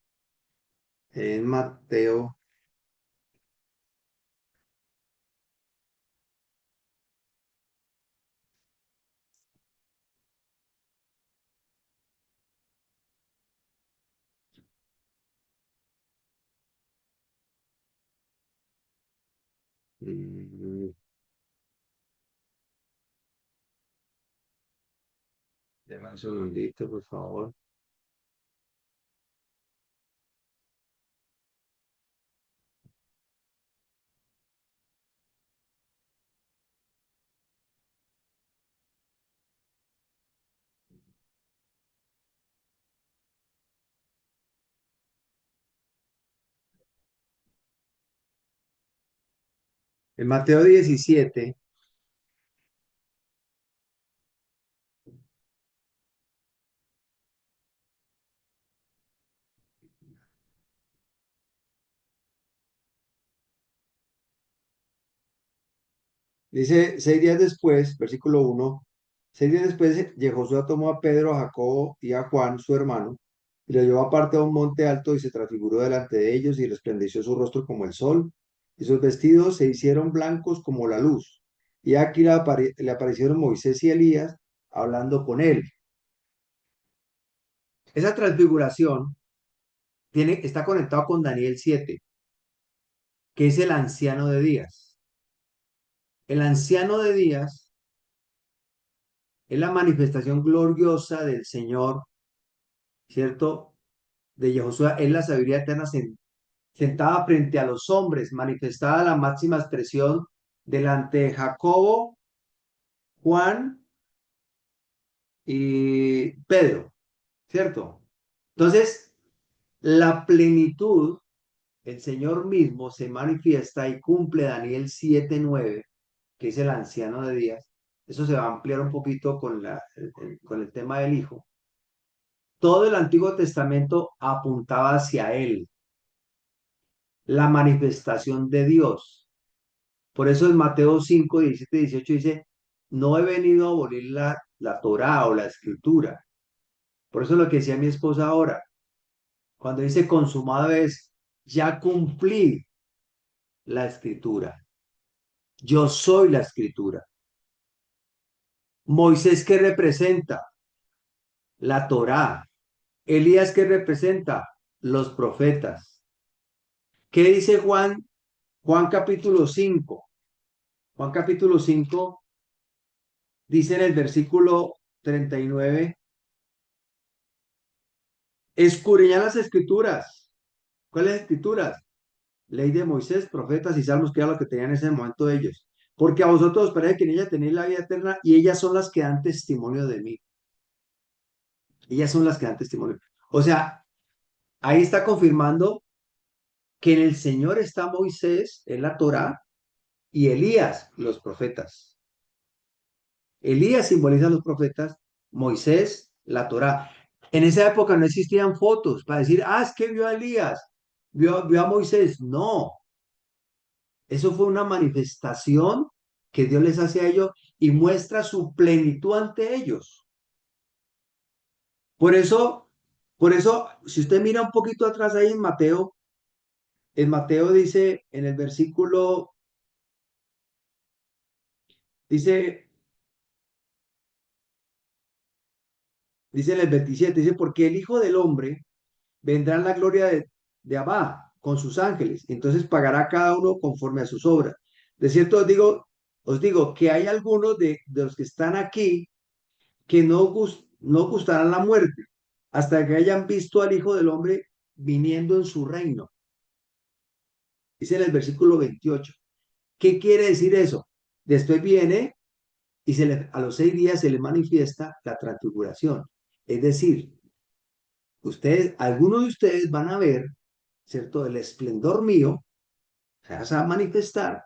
en Mateo. mm, Deme un segundito, por favor. En Mateo 17 dice, 6 días después, versículo 1, 6 días después, Jehoshua tomó a Pedro, a Jacobo y a Juan, su hermano, y lo llevó aparte a un monte alto y se transfiguró delante de ellos y resplandeció su rostro como el sol, y sus vestidos se hicieron blancos como la luz. Y aquí le aparecieron Moisés y Elías hablando con él. Esa transfiguración está conectado con Daniel 7, que es el anciano de días. El anciano de días es la manifestación gloriosa del Señor, ¿cierto? De Yehoshua, es la sabiduría eterna sentada frente a los hombres, manifestada la máxima expresión delante de Jacobo, Juan y Pedro, ¿cierto? Entonces, la plenitud, el Señor mismo se manifiesta y cumple Daniel 7:9, que es el anciano de días. Eso se va a ampliar un poquito con el tema del Hijo. Todo el Antiguo Testamento apuntaba hacia Él, la manifestación de Dios. Por eso en Mateo 5, 17, 18 dice, no he venido a abolir la Torá o la escritura. Por eso lo que decía mi esposa ahora, cuando dice consumado es, ya cumplí la escritura. Yo soy la escritura. Moisés, ¿qué representa? La Torá. Elías, ¿qué representa? Los profetas. ¿Qué dice Juan? Juan capítulo 5. Juan capítulo 5 dice en el versículo 39, escudriñad las escrituras. ¿Cuáles escrituras? ley de Moisés, profetas y salmos, que era lo que tenían en ese momento ellos. Porque a vosotros os parece que en ella tenéis la vida eterna y ellas son las que dan testimonio de mí. Ellas son las que dan testimonio. O sea, ahí está confirmando que en el Señor está Moisés, en la Torá, y Elías, los profetas. Elías simboliza a los profetas, Moisés, la Torá. En esa época no existían fotos para decir, es que vio a Elías, vio a Moisés. No, eso fue una manifestación que Dios les hace a ellos y muestra su plenitud ante ellos. Por eso, si usted mira un poquito atrás ahí en Mateo dice en el versículo, dice, dice en el 27, dice, porque el Hijo del Hombre vendrá en la gloria de Abba con sus ángeles, entonces pagará a cada uno conforme a sus obras. De cierto os digo que hay algunos de los que están aquí que no gustarán la muerte hasta que hayan visto al Hijo del Hombre viniendo en su reino. Dice en el versículo 28. ¿Qué quiere decir eso? Después viene y a los 6 días se le manifiesta la transfiguración. Es decir, algunos de ustedes van a ver, ¿cierto? El esplendor mío, se va a manifestar,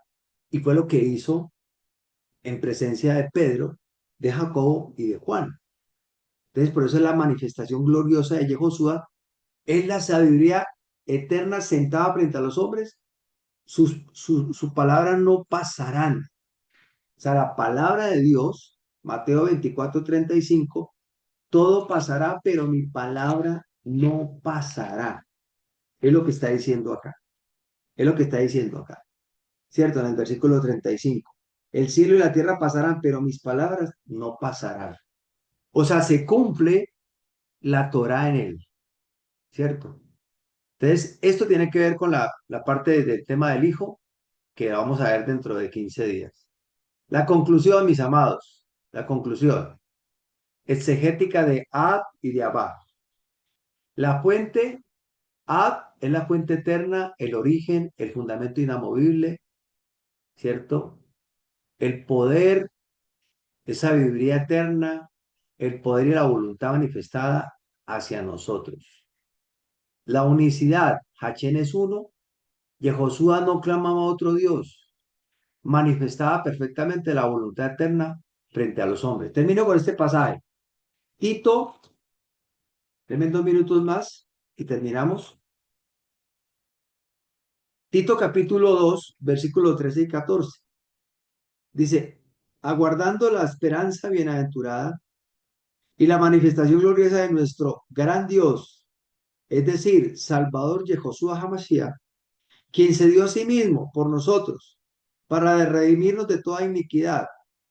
y fue lo que hizo en presencia de Pedro, de Jacobo y de Juan. Entonces, por eso es la manifestación gloriosa de Yehoshua, es la sabiduría eterna sentada frente a los hombres, sus palabras no pasarán. O sea, la palabra de Dios, Mateo 24:35, todo pasará, pero mi palabra no pasará. Es lo que está diciendo acá. Es lo que está diciendo acá. ¿Cierto? En el versículo 35. El cielo y la tierra pasarán, pero mis palabras no pasarán. O sea, se cumple la Torá en él. ¿Cierto? Entonces, esto tiene que ver con la parte del tema del Hijo que vamos a ver dentro de 15 días. La conclusión, mis amados, la conclusión exegética de Ab y de Abba. La fuente, Ab es la fuente eterna, el origen, el fundamento inamovible, ¿cierto? El poder, esa sabiduría eterna, el poder y la voluntad manifestada hacia nosotros. La unicidad, Hachén es uno, Yehoshua no clamaba a otro Dios, manifestaba perfectamente la voluntad eterna frente a los hombres. Termino con este pasaje. Tito, denme 2 minutos más y terminamos. Tito capítulo 2, versículos 13 y 14. Dice, aguardando la esperanza bienaventurada y la manifestación gloriosa de nuestro gran Dios, es decir, Salvador Yehoshua HaMashiach, quien se dio a sí mismo por nosotros para redimirnos de toda iniquidad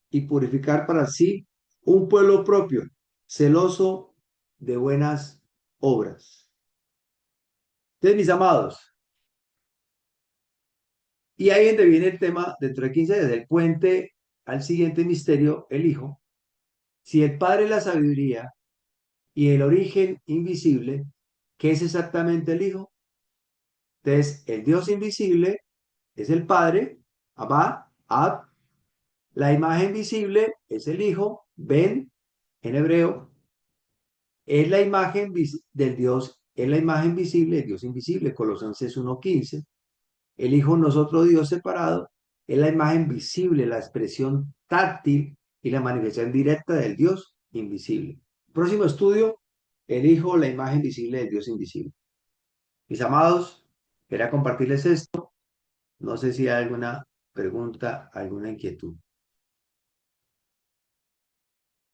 y purificar para sí un pueblo propio, celoso de buenas obras. Entonces, mis amados, y ahí es donde viene el tema dentro de 15 días, el puente al siguiente misterio, el Hijo. Si el Padre es la sabiduría y el origen invisible, ¿qué es exactamente el Hijo? Entonces, el Dios invisible es el Padre, Abba, Ab. La imagen visible es el Hijo, Ben, en hebreo. Es la imagen del Dios, es la imagen visible del Dios invisible, Colosenses 1:15. El Hijo no es otro Dios separado, es la imagen visible, la expresión táctil y la manifestación directa del Dios invisible. Próximo estudio, el Hijo, la imagen visible del Dios invisible. Mis amados, quería compartirles esto. No sé si hay alguna pregunta, alguna inquietud.